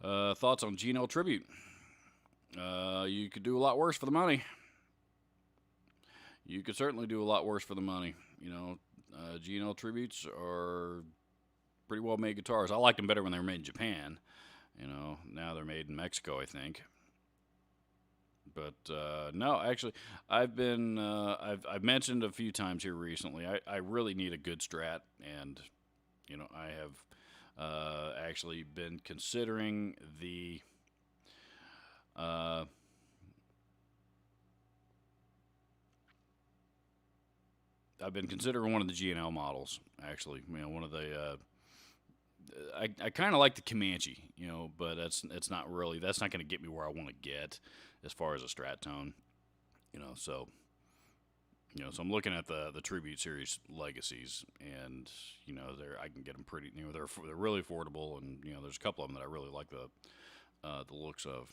Thoughts on G&L Tribute? You could do a lot worse for the money. You could certainly do a lot worse for the money. G&L Tributes are pretty well made guitars. I liked them better when they were made in Japan. Now they're made in Mexico, I think. But no, actually, I've mentioned a few times here recently. I really need a good Strat, and I have actually been considering the. I've been considering one of the G&L models. Actually, one of the. I kind of like the Comanche, but that's not going to get me where I want to get as far as a Strat tone, so I'm looking at the Tribute Series Legacies, and I can get them pretty, they're really affordable, and there's a couple of them that I really like the looks of,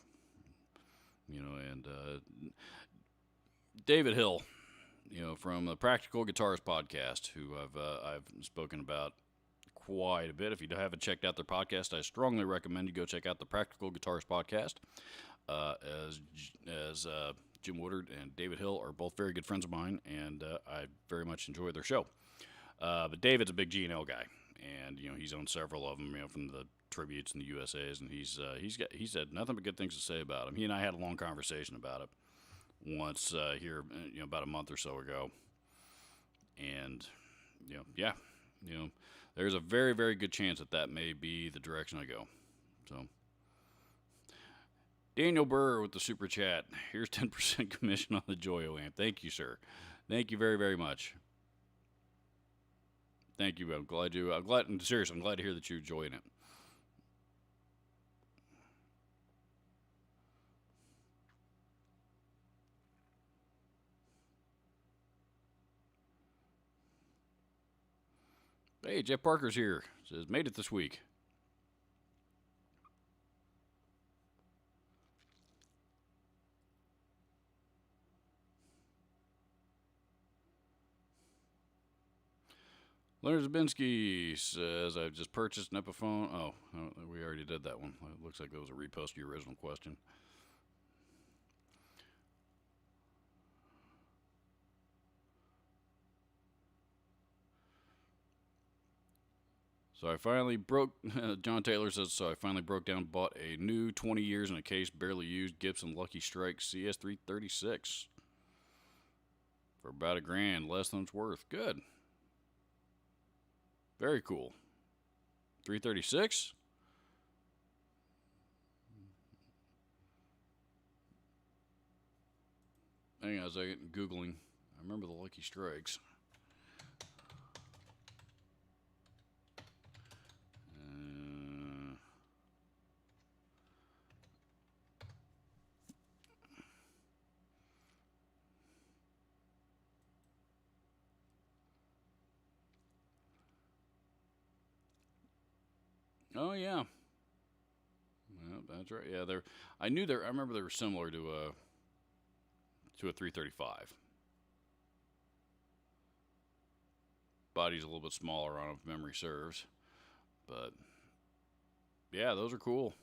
and David Hill, from the Practical Guitars podcast, who I've spoken about quite a bit. If you haven't checked out their podcast, I strongly recommend you go check out the Practical Guitars podcast. As Jim Woodard and David Hill are both very good friends of mine, and I very much enjoy their show. But David's a big G&L guy, and he's owned several of them, from the tributes and the USAs, and he's had nothing but good things to say about them. He and I had a long conversation about it once here, about a month or so ago, and yeah, there's a very, very good chance that may be the direction I go. So, Daniel Burr with the super chat. Here's 10% commission on the Joyo amp. Thank you, sir. Thank you very, very much. Thank you. I'm glad to hear that you're enjoying it. Hey, Jeff Parker's here. Says, made it this week. Leonard Zabinski says, I've just purchased an Epiphone. Oh, we already did that one. It looks like that was a repost to your original question. So I finally broke, John Taylor says, so I finally broke down, bought a new 20 years in a case, barely used Gibson Lucky Strike CS336 for about $1,000, less than it's worth. Good. Very cool. 336? Hang on a second, Googling. I remember the Lucky Strikes. Oh yeah, that's right. Yeah, they're. I remember they were similar to a 335. Body's a little bit smaller on them, if memory serves. But yeah, those are cool.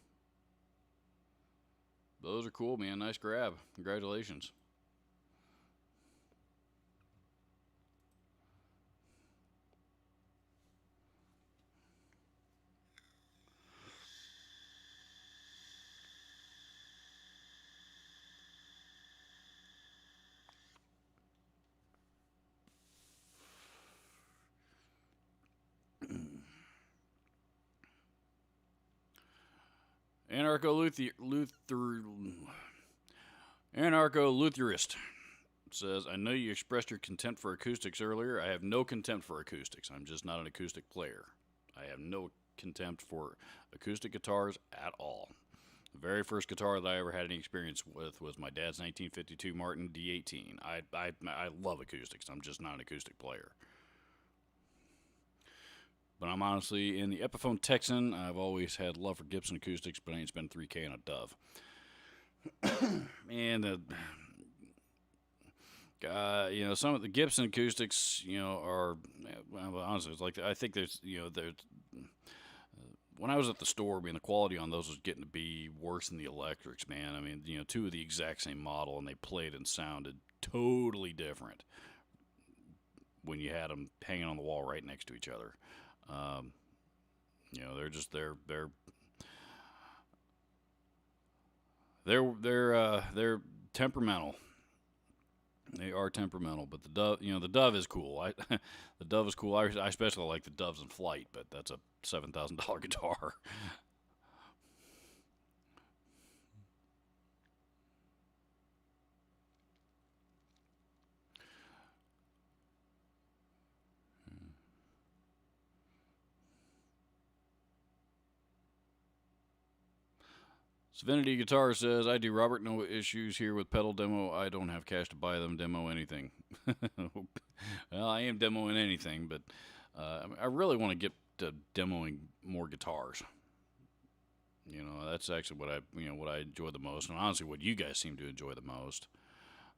Those are cool, man. Nice grab. Congratulations. Anarcho-Lutherist says, I know you expressed your contempt for acoustics earlier. I have no contempt for acoustics. I'm just not an acoustic player. I have no contempt for acoustic guitars at all. The very first guitar that I ever had any experience with was my dad's 1952 Martin D18. I love acoustics. I'm just not an acoustic player. But I'm honestly, in the Epiphone Texan, I've always had love for Gibson acoustics, but I ain't spent $3,000 on a Dove. And some of the Gibson acoustics, are, well, honestly, it's like, I think there's, when I was at the store, the quality on those was getting to be worse than the electrics, man. I mean, two of the exact same model, and they played and sounded totally different when you had them hanging on the wall right next to each other. They're temperamental. They are temperamental, but the Dove is cool. The Dove is cool. I especially like the Doves in Flight, but that's a $7,000 guitar. Divinity Guitar says, I do, Robert. No issues here with pedal demo. I don't have cash to buy them. Demo anything. Well, I am demoing anything, but I really want to get to demoing more guitars. That's actually what I enjoy the most, and honestly, what you guys seem to enjoy the most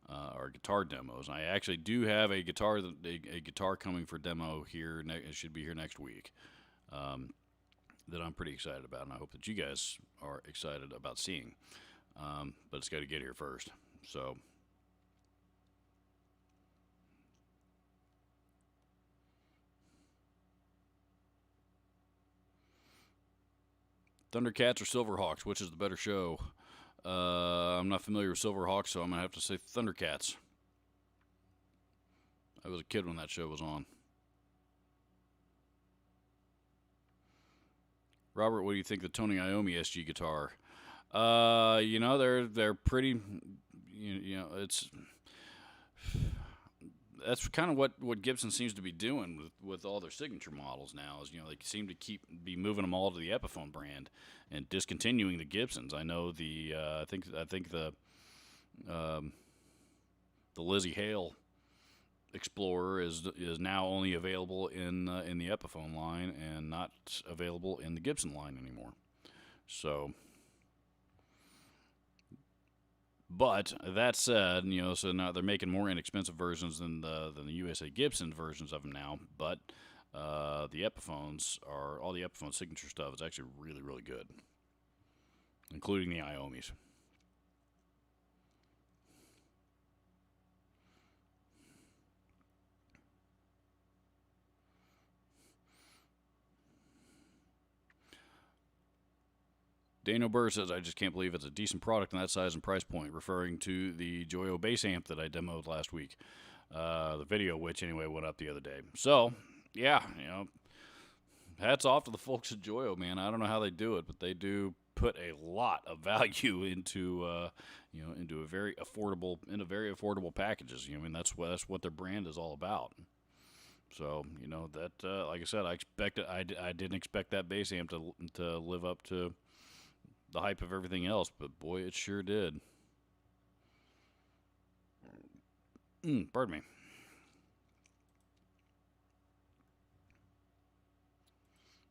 are guitar demos. I actually do have a guitar coming for demo here. It should be here next week. That I'm pretty excited about, and I hope that you guys are excited about seeing. But it's got to get here first. So, Thundercats or Silverhawks? Which is the better show? I'm not familiar with Silverhawks, so I'm going to have to say Thundercats. I was a kid when that show was on. Robert, what do you think of the Tony Iommi SG guitar? You know, they're pretty. You know, that's kind of what Gibson seems to be doing with all their signature models now. Is, you know, they seem to be moving them all to the Epiphone brand and discontinuing the Gibsons. I know I think the Lizzie Hale Explorer is now only available in the Epiphone line and not available in the Gibson line anymore. So, but that said, you know, so now they're making more inexpensive versions than the USA Gibson versions of them now. But the Epiphones all the Epiphone signature stuff is actually really, really good, including the Iommis. Daniel Burr says, I just can't believe it's a decent product in that size and price point, referring to the Joyo bass amp that I demoed last week. The video, which anyway went up the other day. So, yeah, you know, hats off to the folks at Joyo, man. I don't know how they do it, but they do put a lot of value into very affordable packages. You know, I mean, that's what their brand is all about. So, you know, that like I said, I didn't expect that bass amp to live up to the hype of everything else, but boy, it sure did. Pardon me.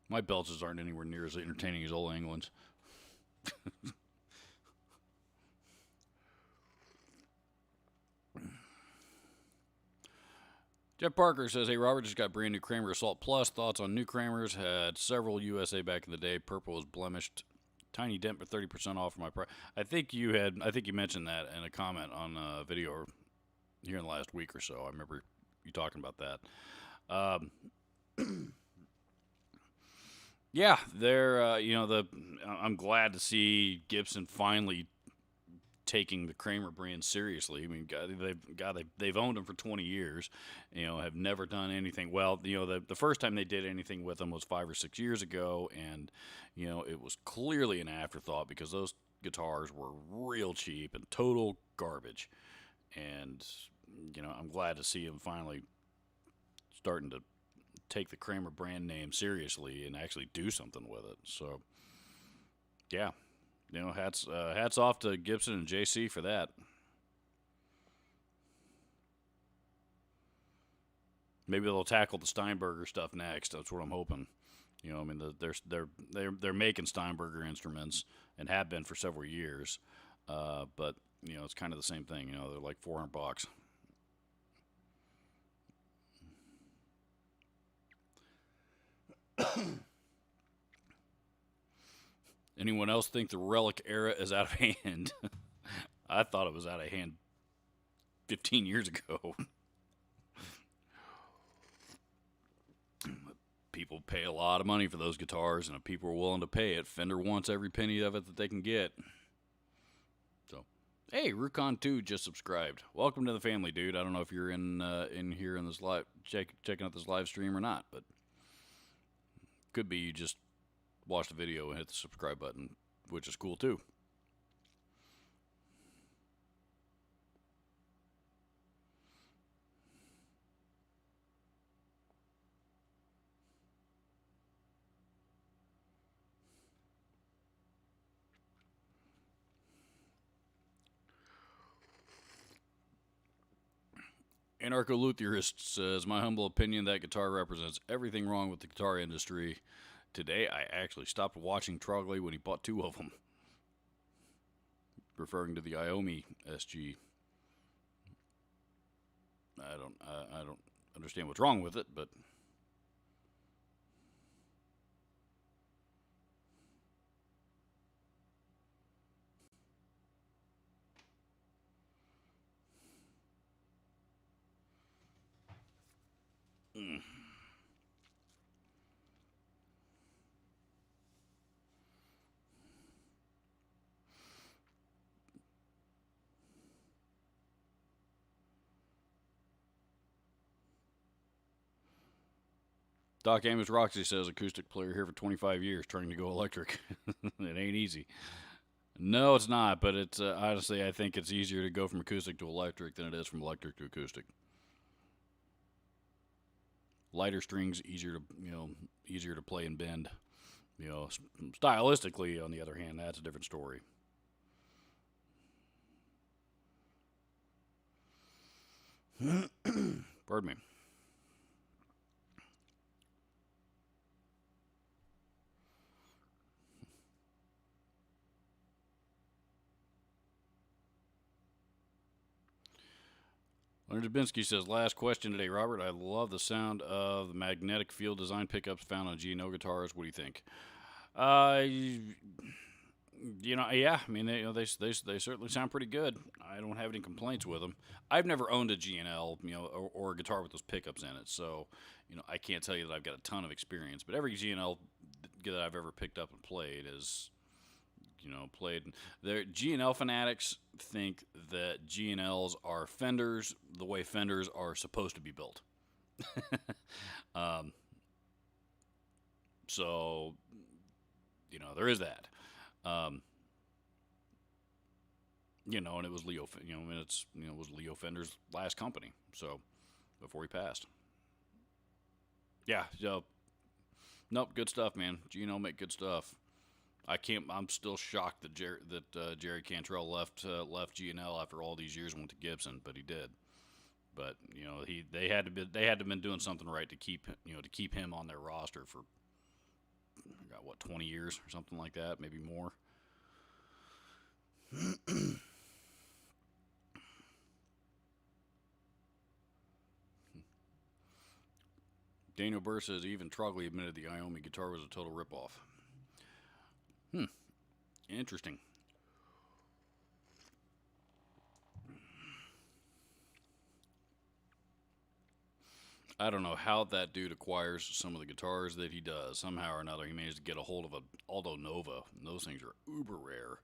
My belches aren't anywhere near as entertaining as old England's. Jeff Parker says, hey, Robert just got brand new Kramer Assault Plus. Thoughts on new Kramers? Had several USA back in the day. Purple was blemished. Tiny dent, but 30% off for my price. I think you mentioned that in a comment on a video here in the last week or so. I remember you talking about that. Yeah, they're I'm glad to see Gibson finally taking the Kramer brand seriously. I mean, they've owned them for 20 years. You know, have never done anything. Well, you know, the first time they did anything with them was 5 or 6 years ago, and you know, it was clearly an afterthought because those guitars were real cheap and total garbage. And you know, I'm glad to see them finally starting to take the Kramer brand name seriously and actually do something with it. So, yeah. You know, hats off to Gibson and JC for that. Maybe they'll tackle the Steinberger stuff next. That's what I'm hoping. You know, I mean, they're making Steinberger instruments and have been for several years, but you know, it's kind of the same thing. You know, they're like $400. Anyone else think the Relic era is out of hand? I thought it was out of hand 15 years ago. People pay a lot of money for those guitars, and if people are willing to pay it, Fender wants every penny of it that they can get. So, hey, Rukon 2 just subscribed. Welcome to the family, dude. I don't know if you're in here in this live checking out this live stream or not, but could be you just watch the video and hit the subscribe button, which is cool too. Anarcho-Luthierist says, my humble opinion, that guitar represents everything wrong with the guitar industry. Today, I actually stopped watching Trogley when he bought 2 of them. Referring to the Iommi SG. I don't understand what's wrong with it, but Doc Amos Roxy says acoustic player here for 25 years trying to go electric. It ain't easy. No, it's not, but it's honestly, I think it's easier to go from acoustic to electric than it is from electric to acoustic. Lighter strings, easier to play and bend. Stylistically, on the other hand, that's a different story. Pardon me. Leonard Dubinsky says, last question today, Robert. I love the sound of the magnetic field design pickups found on G&O guitars. What do you think? Yeah. I mean, they certainly sound pretty good. I don't have any complaints with them. I've never owned a G&L, or a guitar with those pickups in it, so I can't tell you that I've got a ton of experience. But every G&L that I've ever picked up and played is played. The G&L fanatics think that G&Ls are Fenders the way Fenders are supposed to be built. So, there is that. And it was Leo, it was Leo Fender's last company. So, before he passed. Yeah, nope, good stuff, man. G&L make good stuff. I'm still shocked that Jerry Cantrell left G&L after all these years and went to Gibson, but he did. But they had to been doing something right to keep him on their roster for 20 years or something like that, maybe more. Daniel Burr says even Trogley admitted the Iommi guitar was a total ripoff. Interesting. I don't know how that dude acquires some of the guitars that he does. Somehow or another, he managed to get a hold of an Aldo Nova. And those things are uber rare.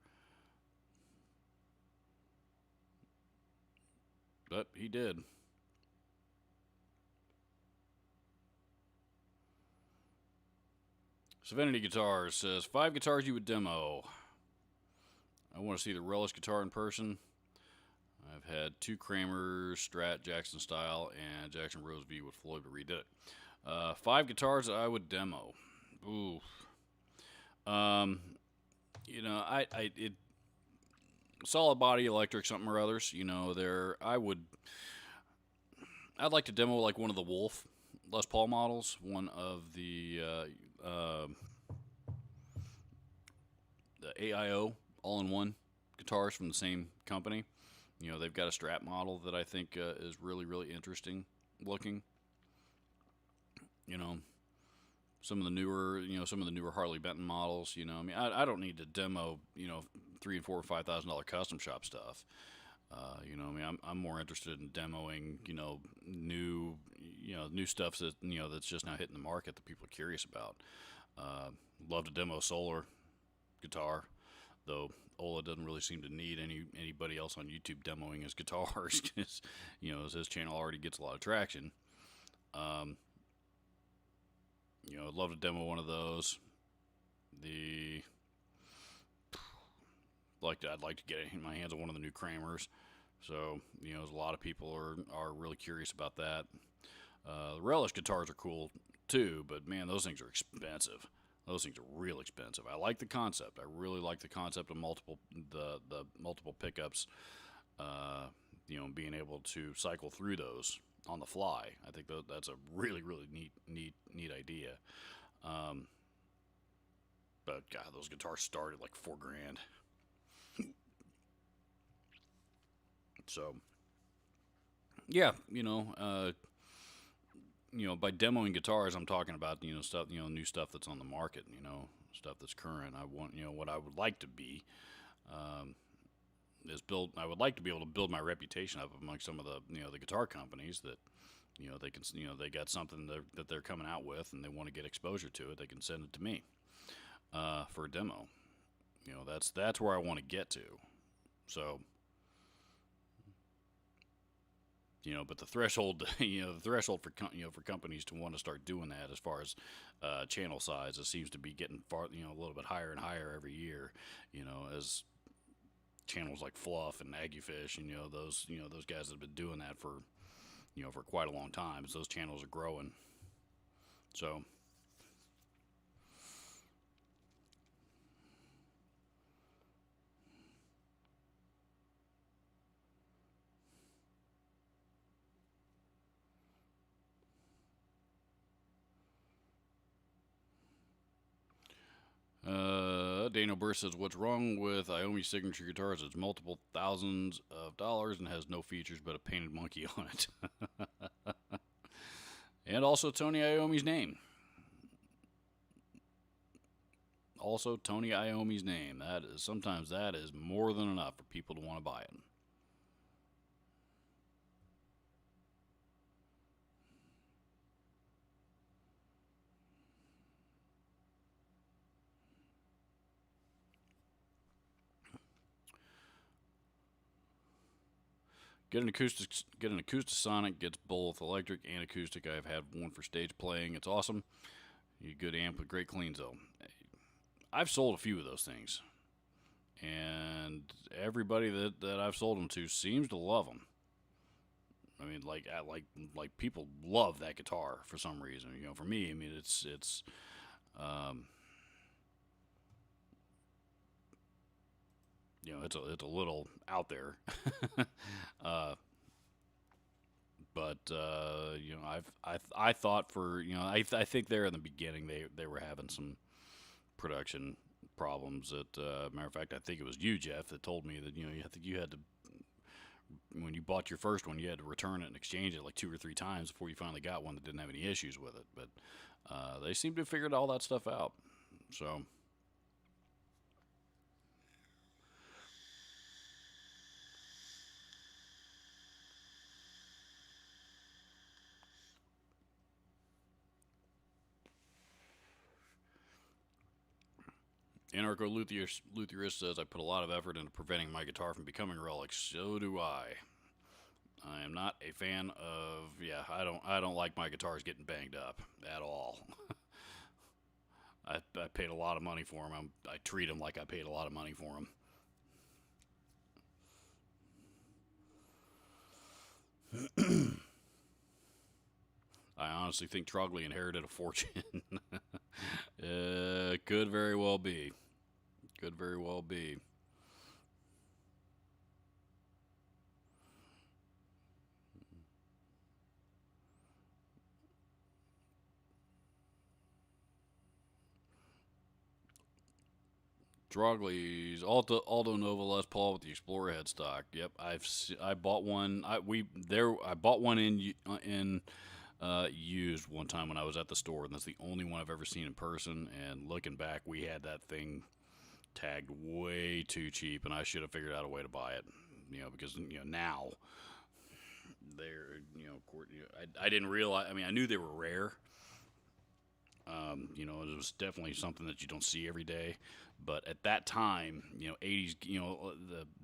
But he did. Serenity Guitars says 5 guitars you would demo. I want to see the Relish guitar in person. I've had 2 Kramers, Strat, Jackson Style, and Jackson Rose V with Floyd, but redid it. 5 guitars that I would demo. Ooh. Solid body electric something or others. I'd like to demo like one of the Wolf Les Paul models, one of the AIO all-in-one guitars from the same company. They've got a Strat model that I think is really, really interesting looking. Some of the newer Harley Benton models. I don't need to demo $3,000 and $4,000 or $5,000 custom shop stuff. I'm more interested in demoing new stuff that that's just now hitting the market that people are curious about. Love to demo Solar guitar, though Ola doesn't really seem to need anybody else on YouTube demoing his guitars because his channel already gets a lot of traction. I'd love to demo one of those. I'd like to get in my hands on one of the new Kramers. So a lot of people are really curious about that. The Relish guitars are cool too, but man, those things are expensive. Those things are real expensive. I like the concept. I really like the concept of the multiple pickups. Being able to cycle through those on the fly. I think that's a really, really neat idea. But God, those guitars start at like $4,000. So, yeah, by demoing guitars, I'm talking about stuff, new stuff that's on the market, stuff that's current. I want, what I would like to be, is build. I would like to be able to build my reputation up among some of the, the guitar companies that, they can, they got something that they're coming out with and they want to get exposure to it. They can send it to me, for a demo. That's where I want to get to. So. But the threshold, the threshold for for companies to want to start doing that as far as channel size, it seems to be getting a little bit higher and higher every year. As channels like Fluff and Aggiefish, and those guys that have been doing that for for quite a long time. As those channels are growing, so. Daniel Burr says, "What's wrong with Iommi signature guitars? It's multiple thousands of dollars and has no features but a painted monkey on it." And also Tony Iommi's name. Also Tony Iommi's name. Sometimes that is more than enough for people to want to buy it. Get an Acoustasonic. Gets both electric and acoustic. I've had one for stage playing. It's awesome. You good amp with great clean zone. I've sold a few of those things, and everybody that I've sold them to seems to love them. I mean, like people love that guitar for some reason. For me, I mean, um, it's a little out there, uh, but I thought for I think there in the beginning they were having some production problems. That matter of fact, I think it was you, Jeff, that told me that you had to, when you bought your first one, you had to return it and exchange it like 2 or 3 times before you finally got one that didn't have any issues with it. But they seem to have figured all that stuff out. So. Anarcho Luthier says, "I put a lot of effort into preventing my guitar from becoming relics. So do I. I am not a fan of. Yeah, I don't like my guitars getting banged up at all. I paid a lot of money for them. I treat them like I paid a lot of money for them. I honestly think Trogley inherited a fortune. Could very well be. Could very well be. Drogley's Aldo Nova Les Paul with the Explorer headstock. Yep, I bought one. I bought one in used one time when I was at the store, and that's the only one I've ever seen in person. And looking back, we had that thing tagged way too cheap, and I should have figured out a way to buy it. Because now they're I didn't realize. I mean, I knew they were rare. It was definitely something that you don't see every day. But at that time, 80s,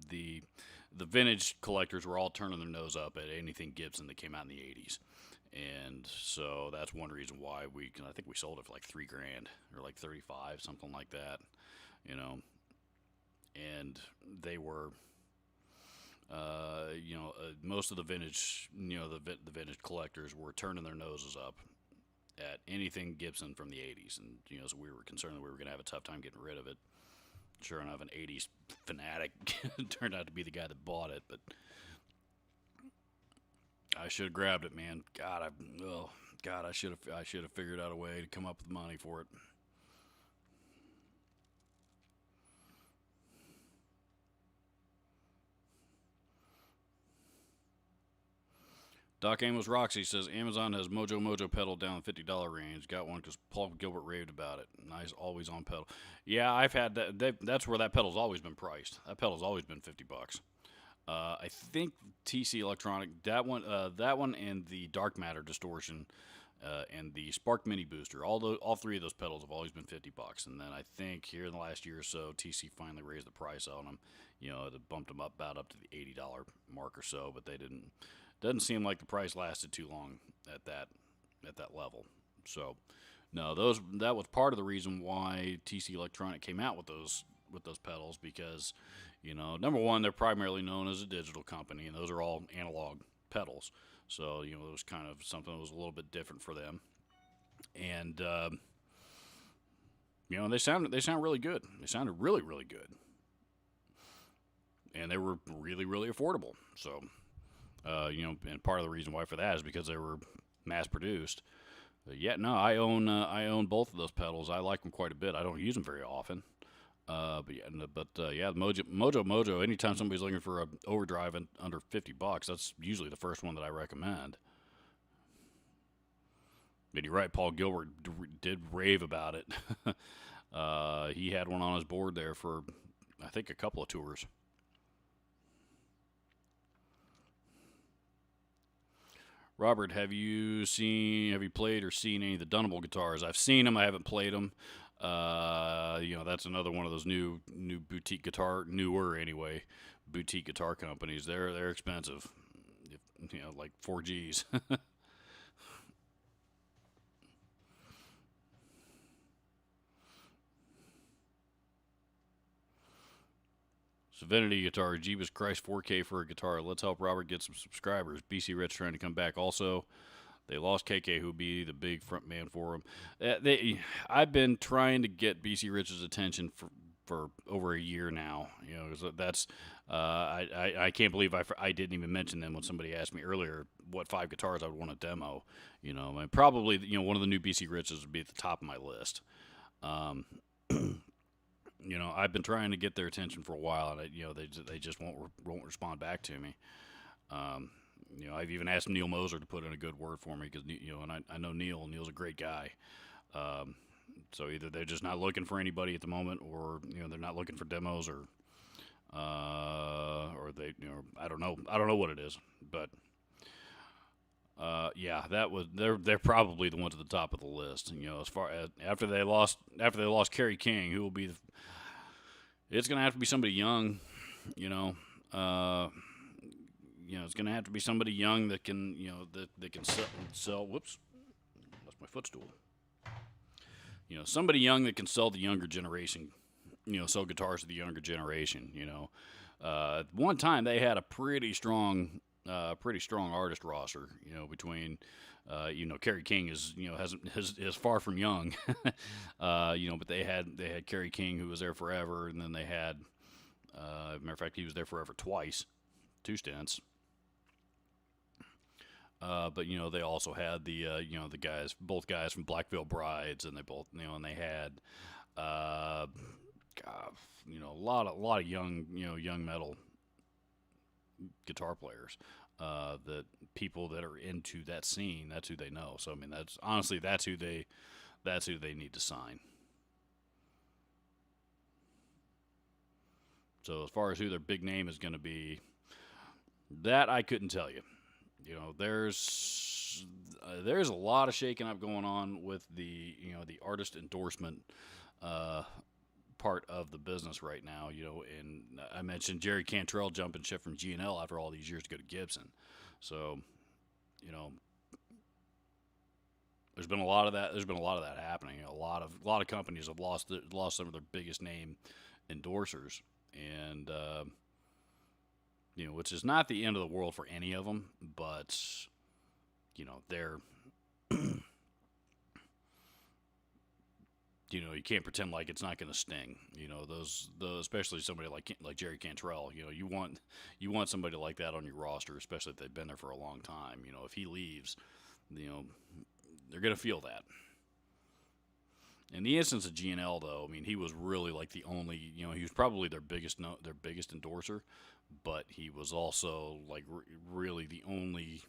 the vintage collectors were all turning their nose up at anything Gibson that came out in the 80s. And so that's one reason why I think we sold it for like $3,000 or like 35, something like that, and they were, most of the vintage, the vintage collectors were turning their noses up at anything Gibson from the 80s. And, so we were concerned that we were going to have a tough time getting rid of it. Sure enough, an 80s fanatic turned out to be the guy that bought it, but I should have grabbed it, man. God, I should have figured out a way to come up with money for it. Doc Amos Roxy says Amazon has Mojo Mojo pedal down the $50 range. Got one because Paul Gilbert raved about it. Nice, always on pedal. Yeah, I've had that. That's where that pedal's always been priced. That pedal's always been $50. I think TC Electronic, that one, and the Dark Matter distortion, and the Spark Mini Booster. All three of those pedals have always been $50. And then I think here in the last year or so, TC finally raised the price on them. It bumped them up about up to the $80 mark or so, but they didn't doesn't seem like the price lasted too long at that level. So no, that was part of the reason why TC Electronic came out with those pedals, because number one, they're primarily known as a digital company, and those are all analog pedals. So it was kind of something that was a little bit different for them, and they sound really good. They sounded really really good, and they were really really affordable. So and part of the reason why for that is because they were mass produced. Yeah, no, I own both of those pedals. I like them quite a bit. I don't use them very often. Yeah, Mojo. Anytime somebody's looking for a overdrive under $50, that's usually the first one that I recommend. But you're right, Paul Gilbert did rave about it. He had one on his board there for, I think, a couple of tours. Robert, have you played or seen any of the Dunable guitars? I've seen them. I haven't played them. That's another one of those newer boutique guitar companies. They're expensive. Like 4Gs. Serenity Guitar, Jeebus Christ 4K for a guitar. Let's help Robert get some subscribers. BC Rich trying to come back also. They lost KK, who'd be the big front man for them. I've been trying to get BC Rich's attention for over a year now. That's I can't believe I didn't even mention them when somebody asked me earlier what 5 guitars I would want to demo. And probably one of the new BC Riches would be at the top of my list. I've been trying to get their attention for a while, and they just won't respond back to me. I've even asked Neil Moser to put in a good word for me, because and I know Neil. Neil's a great guy. So either they're just not looking for anybody at the moment, or they're not looking for demos, or they I don't know what it is, but yeah, they're probably the ones at the top of the list. As far as after they lost Kerry King, who will be it's going to have to be somebody young. It's going to have to be somebody young that can that can sell. Whoops, that's my footstool. Somebody young that can sell the younger generation. Sell guitars to the younger generation. One time they had a pretty strong artist roster. Between Kerry King is far from young. But they had Kerry King, who was there forever, and then they had matter of fact, he was there forever twice, 2 stints. But they also had both guys from Black Veil Brides, and they both and they had a lot of young metal guitar players, that people that are into that scene, that's who they know. So I mean, that's who they need to sign. So as far as who their big name is going to be, that I couldn't tell you. There's a lot of shaking up going on with the artist endorsement part of the business right now. And I mentioned Jerry Cantrell jumping ship from G&L after all these years to go to Gibson. So, there's been a lot of that. There's been a lot of that happening. A lot of companies have lost some of their biggest name endorsers, and which is not the end of the world for any of them, but they're you can't pretend like it's not going to sting. Those especially somebody like Jerry Cantrell. You want somebody like that on your roster, especially if they've been there for a long time. If he leaves, they're going to feel that. In the instance of G&L, though, I mean, he was really like the only, he was probably their biggest endorser, but he was also like really the only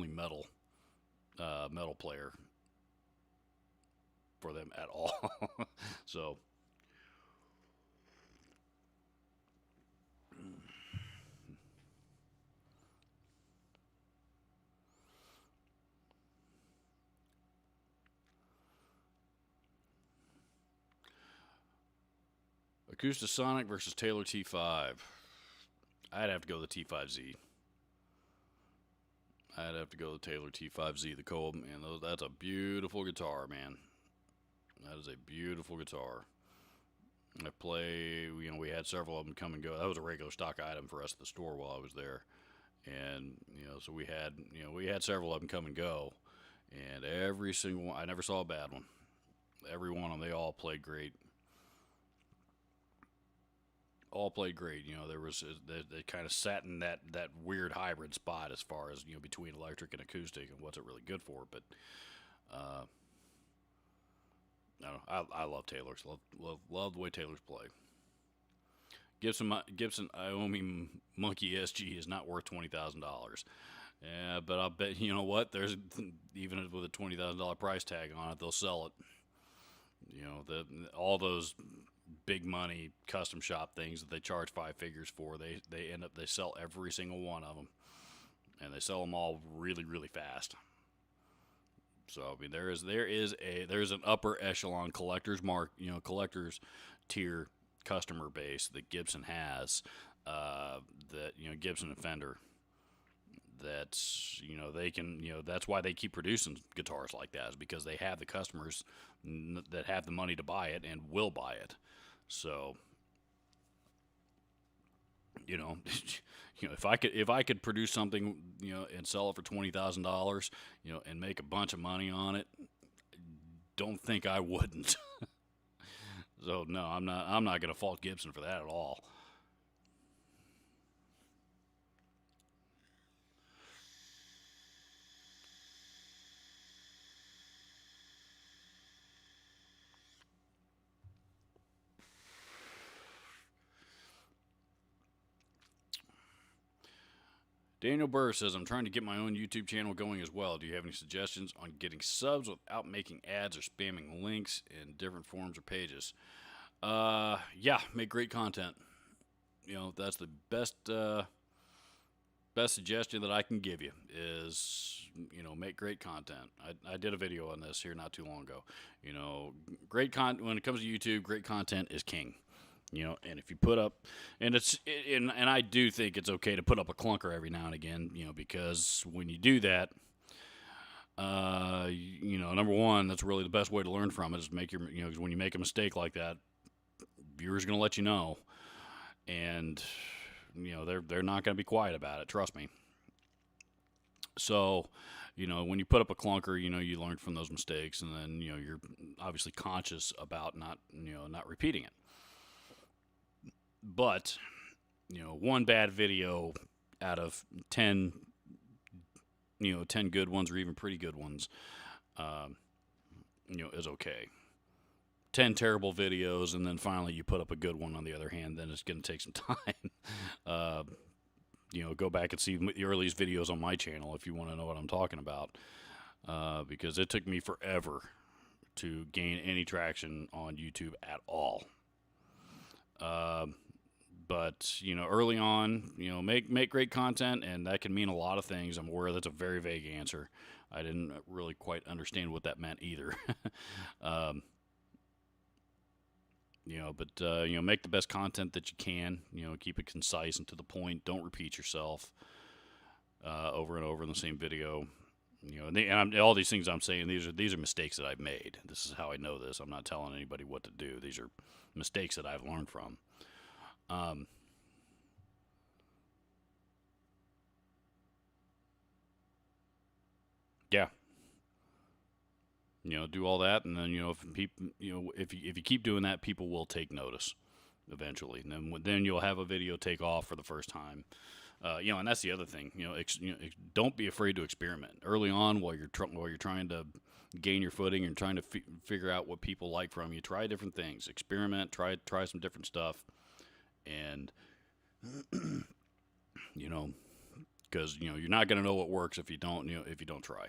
metal player for them at all. So Acoustasonic versus Taylor T5. I'd have to go with the T5Z. I'd have to go with Taylor T5Z, the Colb, and that's a beautiful guitar, man. That is a beautiful guitar. I play, we had several of them come and go. That was a regular stock item for us at the store while I was there. And, so we had several of them come and go. And every single one, I never saw a bad one. Every one of them, they all played great. All played great. There was they kind of sat in that weird hybrid spot as far as between electric and acoustic and what's it really good for. But I don't know, I love Taylor's. Love the way Taylor's play. Gibson Iommi Monkey SG is not worth $20,000. Yeah, but I bet what, there's even with a $20,000 price tag on it, they'll sell it. All those big money custom shop things that they charge 5 figures for, they sell every single one of them, and they sell them all really, really fast. So I mean, there's an upper echelon collector's tier customer base that Gibson has, Gibson and Fender, that's they can that's why they keep producing guitars like that, is because they have the customers that have the money to buy it and will buy it. So if I could produce something and sell it for $20,000 and make a bunch of money on it, don't think I wouldn't. So no, I'm not going to fault Gibson for that at all. Daniel Burr says, I'm trying to get my own YouTube channel going as well. Do you have any suggestions on getting subs without making ads or spamming links in different forums or pages? Yeah, make great content. That's the best suggestion that I can give you is, make great content. I did a video on this here not too long ago. Great content, when it comes to YouTube, great content is king. And if you put up, and I do think it's okay to put up a clunker every now and again, because when you do that, number one, that's really the best way to learn from it, is make your, because when you make a mistake like that, viewers are going to let you know, and they're not going to be quiet about it. Trust me. So, when you put up a clunker, you learn from those mistakes, and then you're obviously conscious about not repeating it. But, one bad video out of 10, 10 good ones or even pretty good ones, is okay. 10 terrible videos, and then finally you put up a good one on the other hand, then it's going to take some time. Go back and see the earliest videos on my channel if you want to know what I'm talking about, because it took me forever to gain any traction on YouTube at all. But, early on, make great content, and that can mean a lot of things. I'm aware that's a very vague answer. I didn't really quite understand what that meant either. Make the best content that you can. Keep it concise and to the point. Don't repeat yourself over and over in the same video. And all these things I'm saying, these are mistakes that I've made. This is how I know this. I'm not telling anybody what to do. These are mistakes that I've learned from. Yeah. Do all that, and then if people, if you keep doing that, people will take notice eventually, and then you'll have a video take off for the first time. And that's the other thing. Don't be afraid to experiment early on while you're trying to gain your footing and trying to figure out what people like from you. Try different things, experiment, try some different stuff, and because you're not going to know what works if you don't try.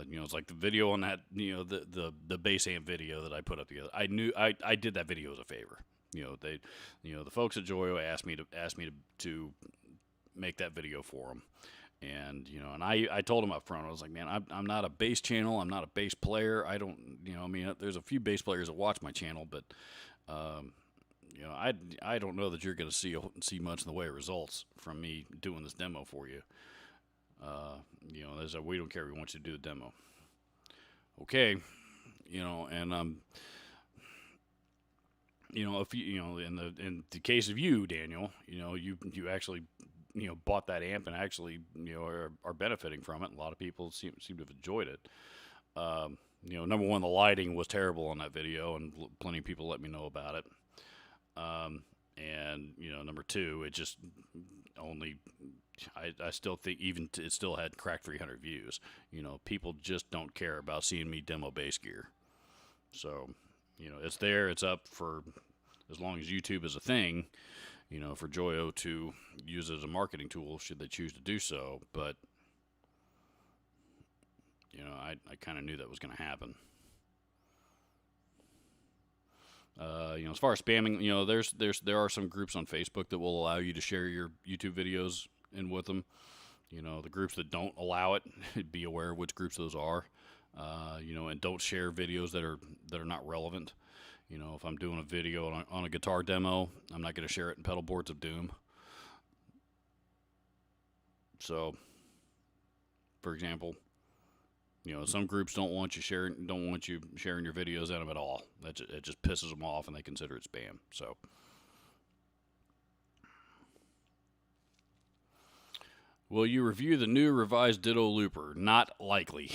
It's like the video on that, the bass amp video that I put up together. I did that video as a favor. The folks at Joyo asked me to make that video for them, and and I told them up front, I was like, man, I'm not a bass channel, I'm not a bass player. I don't, there's a few bass players that watch my channel, but I don't know that you're going to see much in the way of results from me doing this demo for you. They said, we don't care. We want you to do the demo. Okay. And if in the case of you, Daniel, you actually bought that amp and actually are benefiting from it. A lot of people seem to have enjoyed it. Number one, the lighting was terrible on that video, and plenty of people let me know about it. And number two, it just only. I still think it still had cracked 300 views. People just don't care about seeing me demo bass gear. So, it's there. It's up for as long as YouTube is a thing. For Joyo to use it as a marketing tool, should they choose to do so. But I kind of knew that was going to happen. As far as spamming, there are some groups on Facebook that will allow you to share your YouTube videos in with them. The groups that don't allow it, be aware of which groups those are. And don't share videos that are not relevant. If I'm doing a video on a guitar demo, I'm not going to share it in Pedal Boards of Doom. So, for example, some groups don't want you sharing your videos in them at all. It just pisses them off, and they consider it spam. So, will you review the new revised Ditto Looper? Not likely.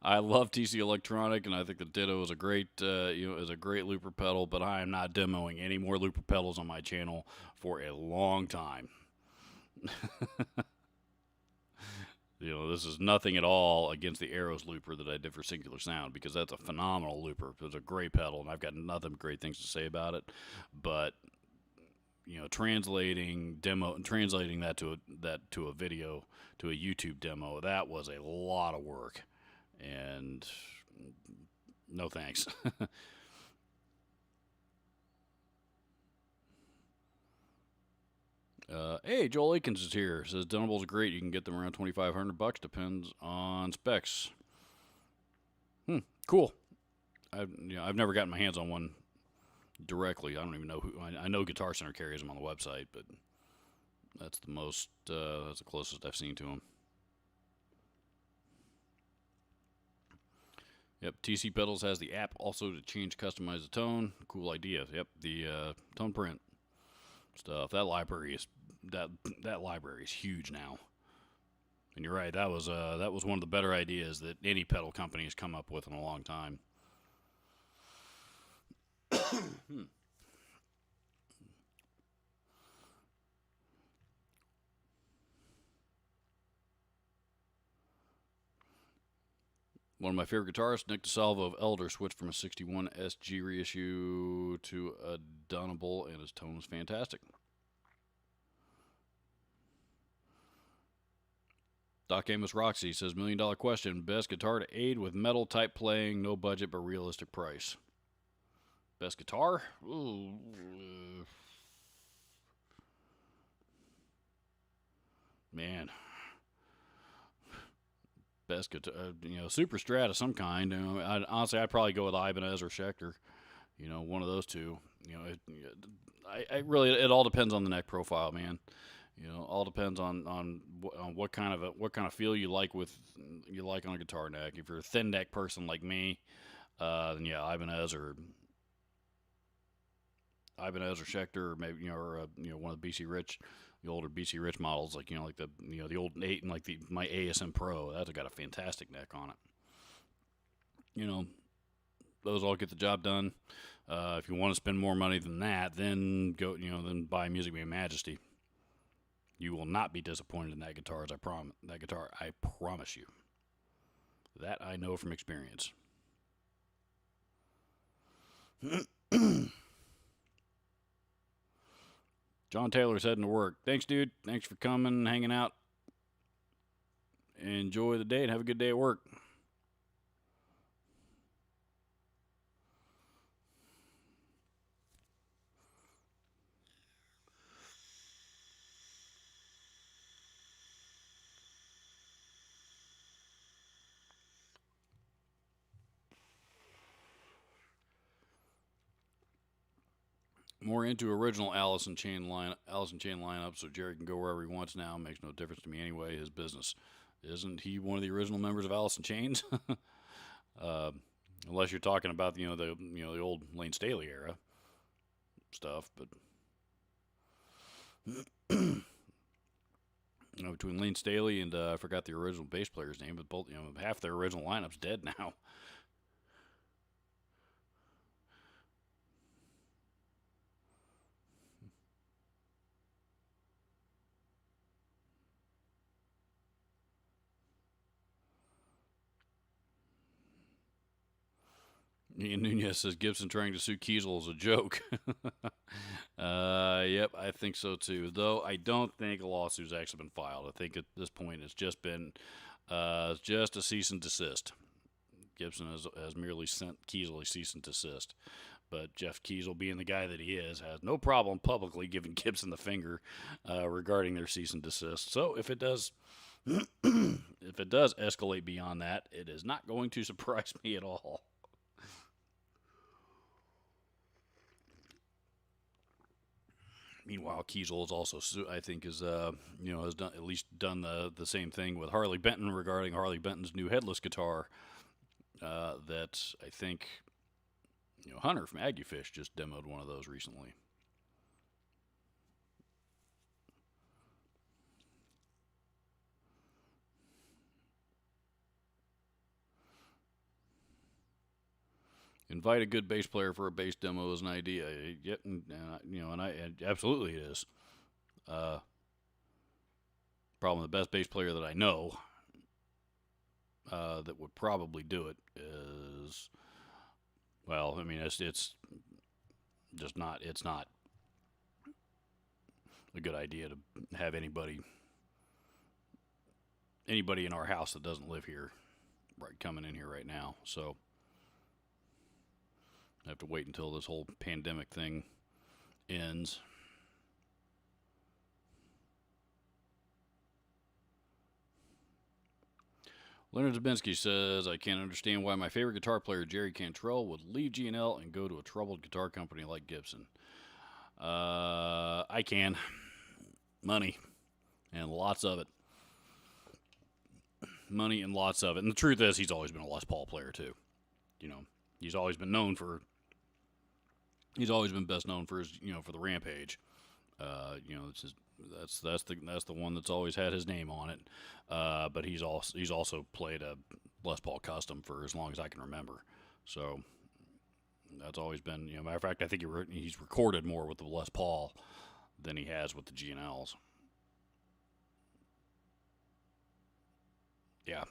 I love TC Electronic, and I think the Ditto is a great looper pedal. But I am not demoing any more looper pedals on my channel for a long time. This is nothing at all against the Arrows looper that I did for Singular Sound, because that's a phenomenal looper. It's a great pedal, and I've got nothing great things to say about it. But translating that to a video, to a YouTube demo, that was a lot of work, and no thanks. Hey, Joel Akins is here. Says Dunables are great. You can get them around $2,500. Depends on specs. Cool. I've never gotten my hands on one directly. I don't even know who. I know Guitar Center carries them on the website, but that's that's the closest I've seen to them. Yep, TC Pedals has the app also to customize the tone. Cool idea. Yep, the tone print stuff. That library is huge now. And you're right. That was one of the better ideas that any pedal company has come up with in a long time. One of my favorite guitarists, Nick DeSalvo of Elder, switched from a 61 SG reissue to a Dunable, and his tone was fantastic. Doc Amos Roxy says, $1 million question. Best guitar to aid with metal type playing, no budget but realistic price. Best guitar? Ooh. Man. Best guitar, Super Strat of some kind. Honestly, I'd probably go with Ibanez or Schecter. One of those two. It all depends on the neck profile, man. All depends on what kind of feel you like on a guitar neck. If you're a thin neck person like me, then yeah, Ibanez or Schecter, or maybe one of the BC Rich. The older BC Rich models, like the old 8 and my ASM Pro, that's got a fantastic neck on it. Those all get the job done. If you want to spend more money than that, then go, then buy Music Man Majesty. You will not be disappointed in that guitar, I promise you. That I know from experience. John Taylor's heading to work. Thanks, dude. Thanks for coming and hanging out. Enjoy the day and have a good day at work. more into original Alice in Chain lineup, so Jerry can go wherever he wants now. Makes no difference to me anyway. His business. Isn't he one of the original members of Alice in Chains? uh, unless you're talking about the old Lane Staley era stuff, but between Lane Staley and I forgot the original bass player's name, but both half their original lineup's dead now. Ian Nunez says Gibson trying to sue Kiesel is a joke. Yep, I think so too. Though I don't think a lawsuit's actually been filed. I think at this point it's just been just a cease and desist. Gibson has merely sent Kiesel a cease and desist. But Jeff Kiesel, being the guy that he is, has no problem publicly giving Gibson the finger regarding their cease and desist. So if it does, if it does escalate beyond that, it is not going to surprise me at all. Meanwhile, Kiesel is also, I think, has done at least done the same thing with Harley Benton regarding Harley Benton's new headless guitar. That I think, Hunter from Aguefish just demoed one of those recently. Invite a good bass player for a bass demo is an idea. Yep, and absolutely it is. Probably the best bass player that I know that would probably do it is, well, I mean, it's just not. It's not a good idea to have anybody in our house that doesn't live here, right, coming in here right now. So I have to wait until this whole pandemic thing ends. Leonard Zabinski says, I can't understand why my favorite guitar player, Jerry Cantrell, would leave G&L and go to a troubled guitar company like Gibson. I can. Money. And lots of it. Money and lots of it. And the truth is, he's always been a Les Paul player, too. He's always been known for... He's always been best known for his, for the Rampage. That's the one that's always had his name on it. But he's also played a Les Paul Custom for as long as I can remember. So that's always been, matter of fact, I think he's recorded more with the Les Paul than he has with the G&Ls. Yeah,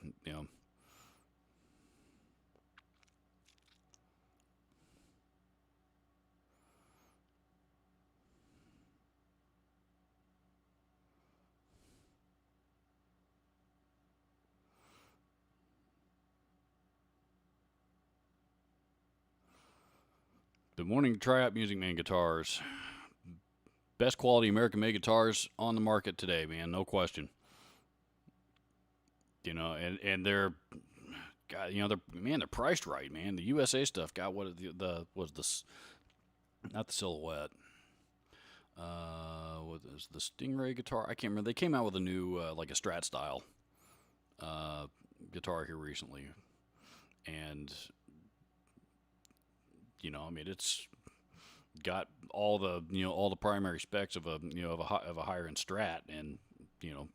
Good morning, try out Music Man guitars. Best quality American made guitars on the market today, man, no question. And they're, God, they're priced right, man. The USA stuff got was this, not the Silhouette. What is the Stingray guitar? I can't remember. They came out with a new like a Strat style guitar here recently, and it's got all the primary specs of a higher end Strat, and $300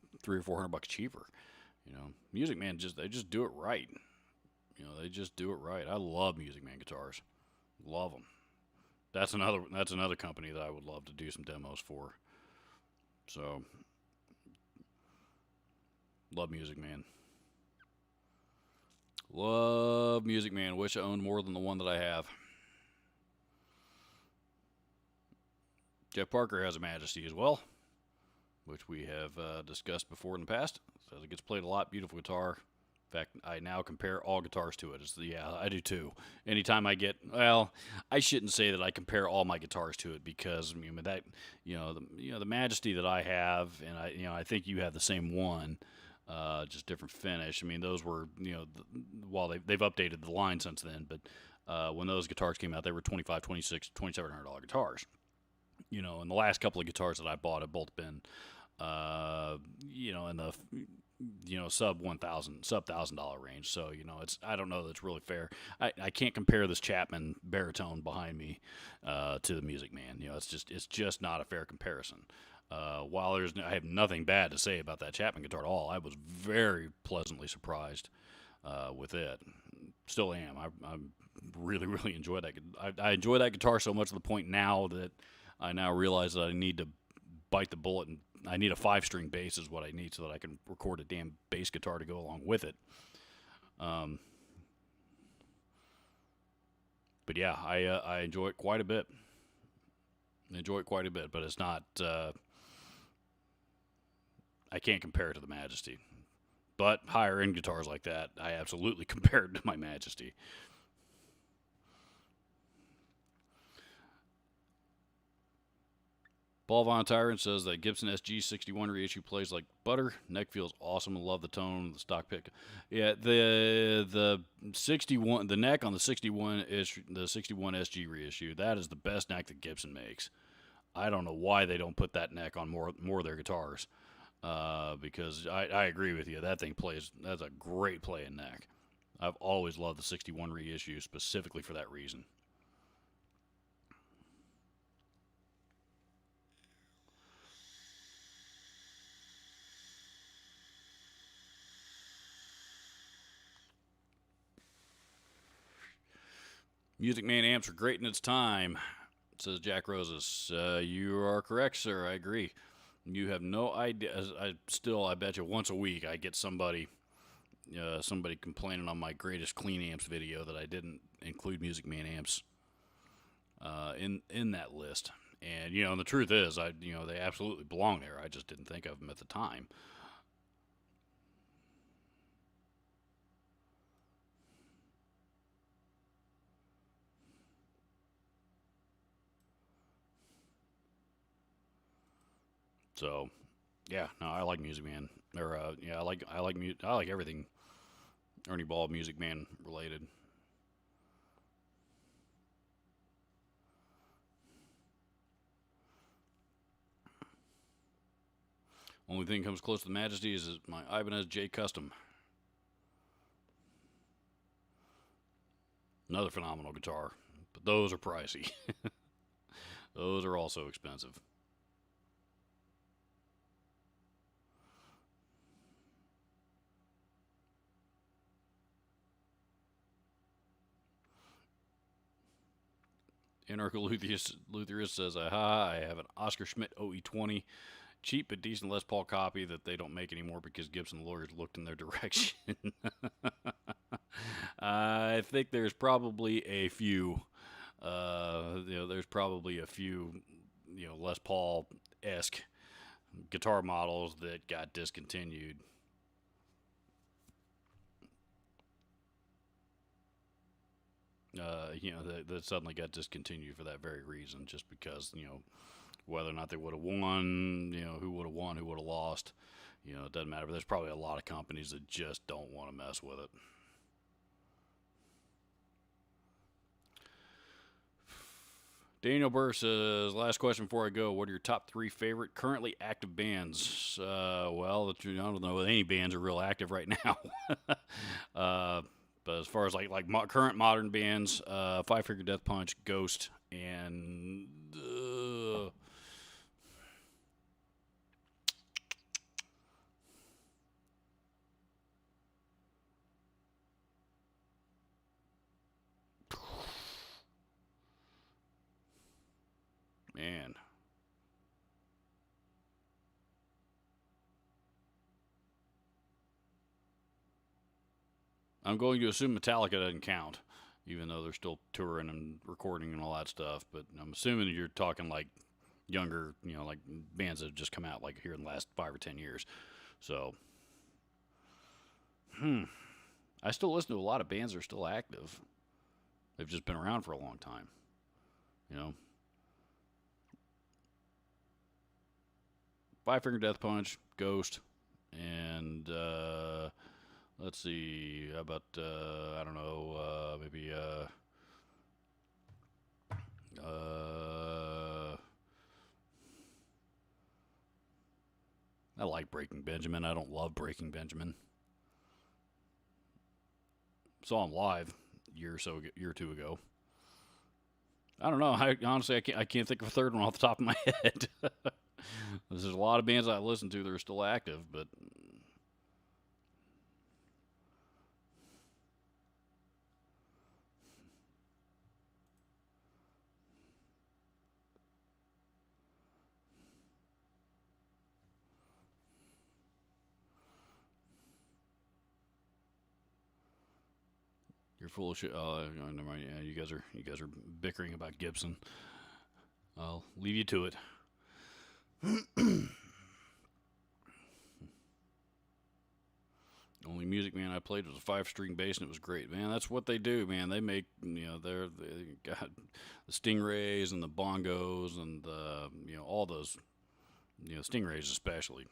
or $400 cheaper. Music Man they just do it right. They just do it right. I love Music Man guitars. Love them. That's another company that I would love to do some demos for. So, love Music Man. Love Music Man. Wish I owned more than the one that I have. Jeff Parker has a Majesty as well, which we have discussed before in the past. Says it gets played a lot. Beautiful guitar. In fact, I now compare all guitars to it. I do too. Anytime I get, I shouldn't say that I compare all my guitars to it, because the Majesty that I have, and I think you have the same one, just different finish. I mean, those were, while they've updated the line since then, but when those guitars came out, they were $2,500, $2,600, $2,700 guitars. You know, and the last couple of guitars that I bought have both been, you know, in the sub $1,000 range. So it's I don't know that's really fair. I can't compare this Chapman baritone behind me to the Music Man. It's just not a fair comparison. While I have nothing bad to say about that Chapman guitar at all. I was very pleasantly surprised with it. Still am. I really really enjoy that. I enjoy that guitar so much to the point now that I now realize that I need to bite the bullet, and I need a 5-string bass is what I need so that I can record a damn bass guitar to go along with it. But yeah, I enjoy it quite a bit. But it's not. I can't compare it to the Majesty. But higher end guitars like that, I absolutely compare it to my Majesty. Paul Von Tyrant says that Gibson SG61 reissue plays like butter. Neck feels awesome. I love the tone of the stock pick. Yeah, the 61, the neck on the 61 is the 61 SG reissue. That is the best neck that Gibson makes. I don't know why they don't put that neck on more of their guitars. Because I agree with you. That thing plays. That's a great playing neck. I've always loved the 61 reissue specifically for that reason. Music Man amps are great in its time, says Jack Roses. You are correct, sir. I agree. You have no idea. I bet you once a week I get somebody complaining on my greatest clean amps video that I didn't include Music Man amps in that list. And the truth is, they absolutely belong there. I just didn't think of them at the time. So, yeah, no, I like Music Man. Or I like everything Ernie Ball Music Man related. Only thing comes close to the Majesty is my Ibanez J Custom. Another phenomenal guitar, but those are pricey. Those are also expensive. Anarcho-Lutherist says, aha, I have an Oscar Schmidt OE20. Cheap but decent Les Paul copy that they don't make anymore because Gibson lawyers looked in their direction. I think there's probably a few. There's probably a few, Les Paul-esque guitar models that got discontinued. That suddenly got discontinued for that very reason, just because, whether or not they would have won, who would have won, who would have lost, it doesn't matter. But there's probably a lot of companies that just don't want to mess with it. Daniel Burr says, last question before I go. What are your top 3 favorite currently active bands? Well, I don't know if any bands are real active right now. But as far as current modern bands, Five Finger Death Punch, Ghost, and man, I'm going to assume Metallica doesn't count, even though they're still touring and recording and all that stuff. But I'm assuming you're talking like younger, like bands that have just come out like here in the last 5 or 10 years. So, I still listen to a lot of bands that are still active. They've just been around for a long time. Five Finger Death Punch, Ghost, and let's see. How about I don't know, maybe like Breaking Benjamin. I don't love Breaking Benjamin. Saw him live a year or two ago. I don't know. Honestly, I can't think of a third one off the top of my head. There's a lot of bands I listen to that are still active, but you're full of shit. Never mind. Yeah, you guys are bickering about Gibson. I'll leave you to it. Only Music Man I played was a 5-string bass, and it was great, man. That's what they do, man. They make, they got the Stingrays and the bongos and the, all those, Stingrays especially.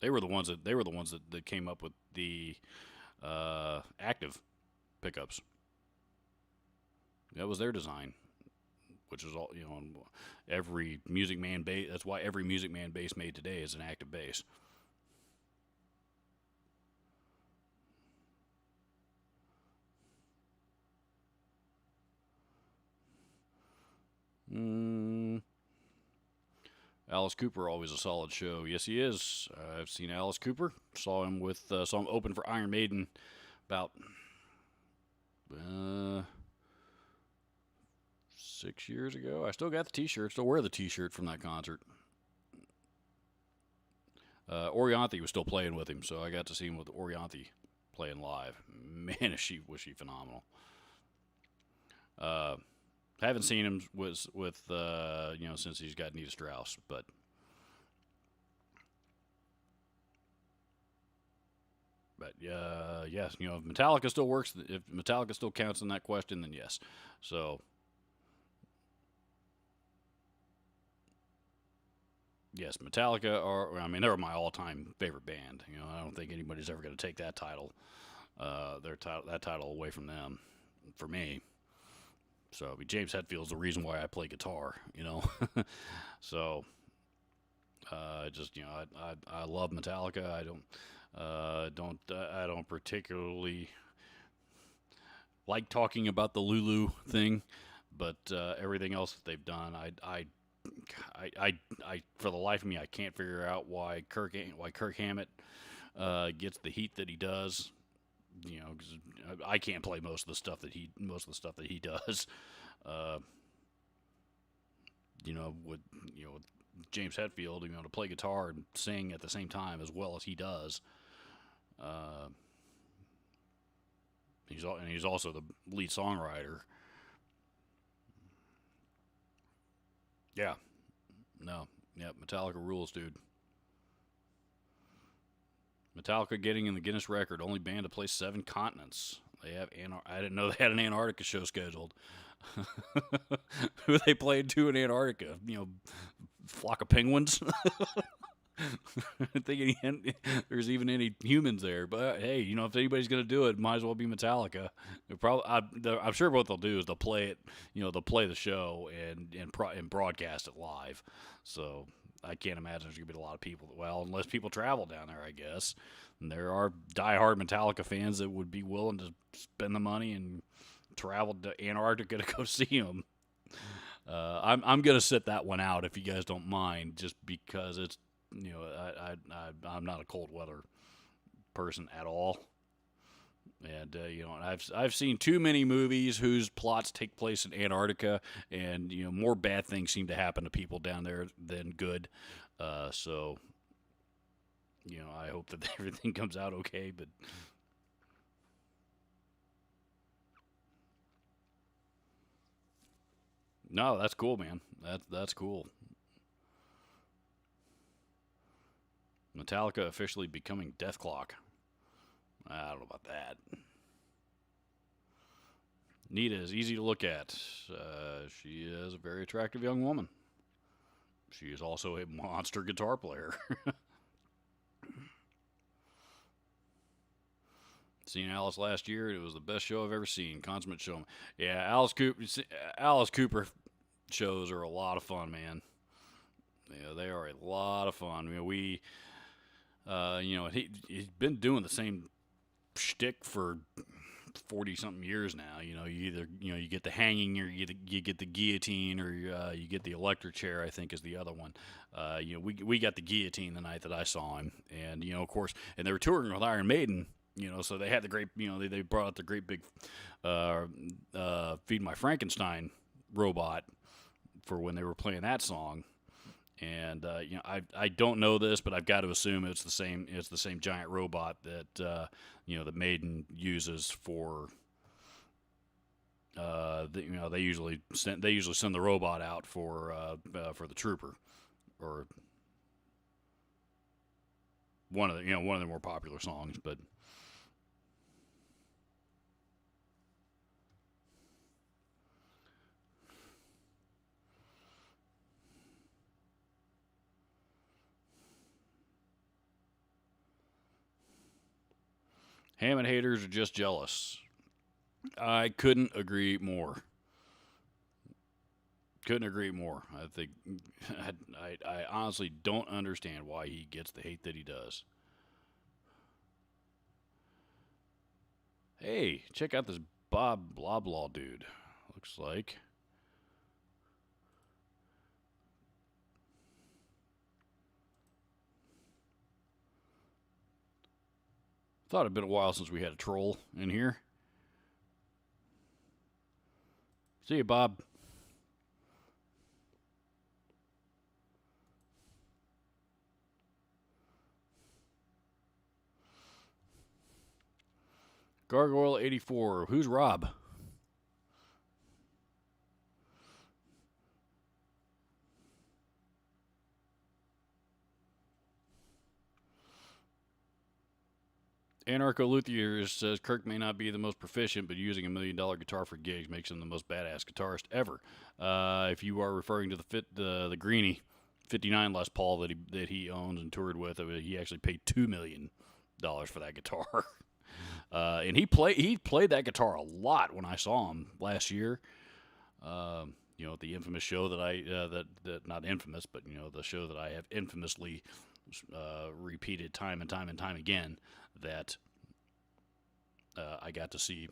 They were the ones that came up with the active pickups. That was their design, which is all, every Music Man bass. That's why every Music Man bass made today is an active bass. Alice Cooper, always a solid show. Yes, he is. I've seen Alice Cooper. Saw him open for Iron Maiden about 6 years ago. I still got the T-shirt. Still wear the T-shirt from that concert. Orianthi was still playing with him, so I got to see him with Orianthi playing live. Man, was she phenomenal. Haven't seen him with since he's got Nita Strauss, but yes, if Metallica still works, if Metallica still counts in that question, then yes. So yes, Metallica they're my all-time favorite band. I don't think anybody's ever going to take that title, that title away from them, for me. So James Hetfield's the reason why I play guitar, So I love Metallica. I don't particularly like talking about the Lulu thing, but everything else that they've done, I for the life of me, I can't figure out why Kirk Hammett gets the heat that he does. Because I can't play most of the stuff that he does. With James Hetfield, to play guitar and sing at the same time as well as he does. He's also the lead songwriter. Yeah, Metallica rules, dude. Metallica getting in the Guinness record, only band to play 7 continents. They have I didn't know they had an Antarctica show scheduled. Who they played to in Antarctica? Flock of penguins. I don't think there's even any humans there. But hey, if anybody's gonna do it might as well be Metallica. I'm sure what they'll do is they'll play it. They'll play the show and broadcast it live. So I can't imagine there's going to be a lot of people. Well, unless people travel down there, I guess. And there are diehard Metallica fans that would be willing to spend the money and travel to Antarctica to go see them. I'm going to sit that one out if you guys don't mind, just because it's, I'm not a cold weather person at all. And I've seen too many movies whose plots take place in Antarctica, and more bad things seem to happen to people down there than good. So I hope that everything comes out okay. But no, that's cool, man. That's cool. Metallica officially becoming Deathclock. I don't know about that. Nita is easy to look at. She is a very attractive young woman. She is also a monster guitar player. Seen Alice last year. It was the best show I've ever seen. Consummate show. Yeah, Alice Cooper shows are a lot of fun, man. Yeah, they are a lot of fun. He's been doing the same shtick for 40 something years now. You get the hanging, or you get the guillotine, or you get the electric chair, I think is the other one. We got the guillotine the night that I saw him. And of course, and they were touring with Iron Maiden, so they had the great, they brought out the great big Feed My Frankenstein robot for when they were playing that song. And I don't know this, but I've got to assume it's the same giant robot that that Maiden uses for. They usually send the robot out for the Trooper, or one of the more popular songs, but. Hammond haters are just jealous. I couldn't agree more. Couldn't agree more. I think I honestly don't understand why he gets the hate that he does. Hey, check out this Bob Bloblaw dude. Looks like. Thought it'd been a while since we had a troll in here. See you, Bob. Gargoyle 84. Who's Rob? Anarcho Luthier says Kirk may not be the most proficient, but using $1 million guitar for gigs makes him the most badass guitarist ever. If you are referring to the Greenie 59 Les Paul that he owns and toured with, he actually paid $2 million for that guitar. And he played that guitar a lot when I saw him last year. At the infamous show that that not infamous, but the show that I have infamously repeated time and time and time again, that I got to see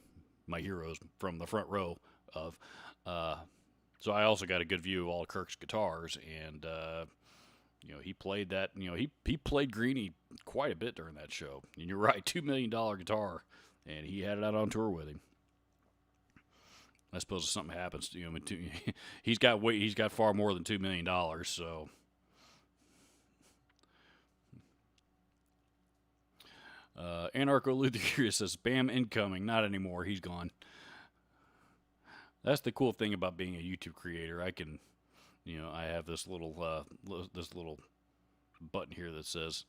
my heroes from the front row of. So I also got a good view of all Kirk's guitars, and he played that. He played Greenie quite a bit during that show. And you're right, $2 million guitar, and he had it out on tour with him. I suppose if something happens to him, he's got far more than $2 million. So. Anarcho Luther says, "Spam incoming." Not anymore. He's gone. That's the cool thing about being a YouTube creator. I can, I have this little button here that says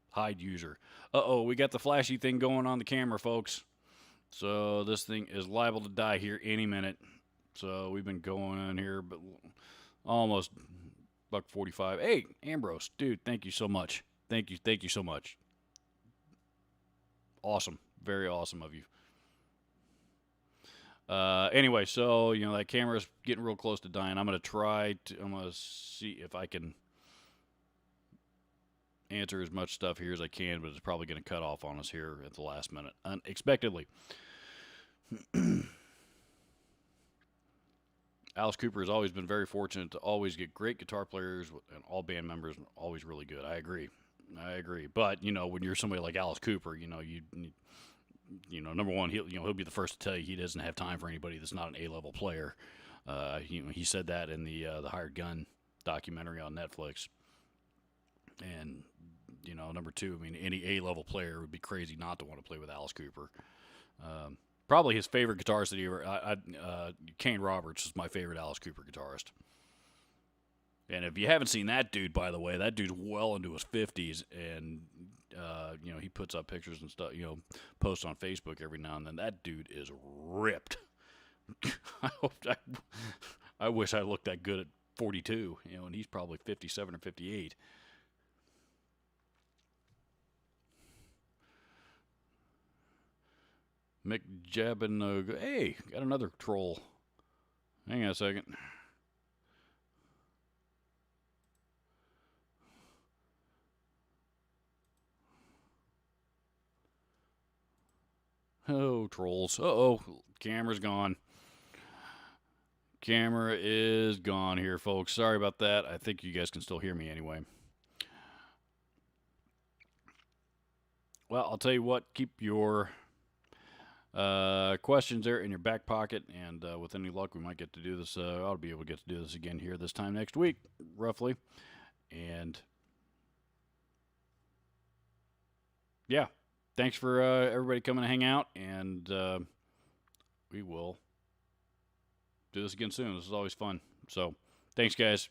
hide user. We got the flashy thing going on the camera, folks. So this thing is liable to die here any minute. So we've been going on here, but almost $1:45. Hey, Ambrose, dude, thank you so much. Thank you so much. Awesome. Very awesome of you. Anyway, so, that camera's getting real close to dying. I'm going to see if I can answer as much stuff here as I can, but it's probably going to cut off on us here at the last minute, unexpectedly. Alice Cooper has always been very fortunate to always get great guitar players, and all band members are always really good. I agree. But when you're somebody like Alice Cooper, number one, he'll be the first to tell you he doesn't have time for anybody that's not an A-level player. He said that in the Hired Gun documentary on Netflix. And number two, any A-level player would be crazy not to want to play with Alice Cooper. Probably his favorite guitarist that he ever, Kane Roberts is my favorite Alice Cooper guitarist. And if you haven't seen that dude, by the way, that dude's well into his 50s, and he puts up pictures and stuff, posts on Facebook every now and then. That dude is ripped. I wish I looked that good at 42, and he's probably 57 or 58. Mick Jabin, hey, got another troll. Hang on a second. Oh, trolls. Uh-oh. Camera's gone. Camera is gone here, folks. Sorry about that. I think you guys can still hear me anyway. Well, I'll tell you what. Keep your questions there in your back pocket, and with any luck, we might get to do this. I'll be able to get to do this again here this time next week, roughly. And yeah, thanks for everybody coming to hang out, and we will do this again soon. This is always fun. So, thanks, guys.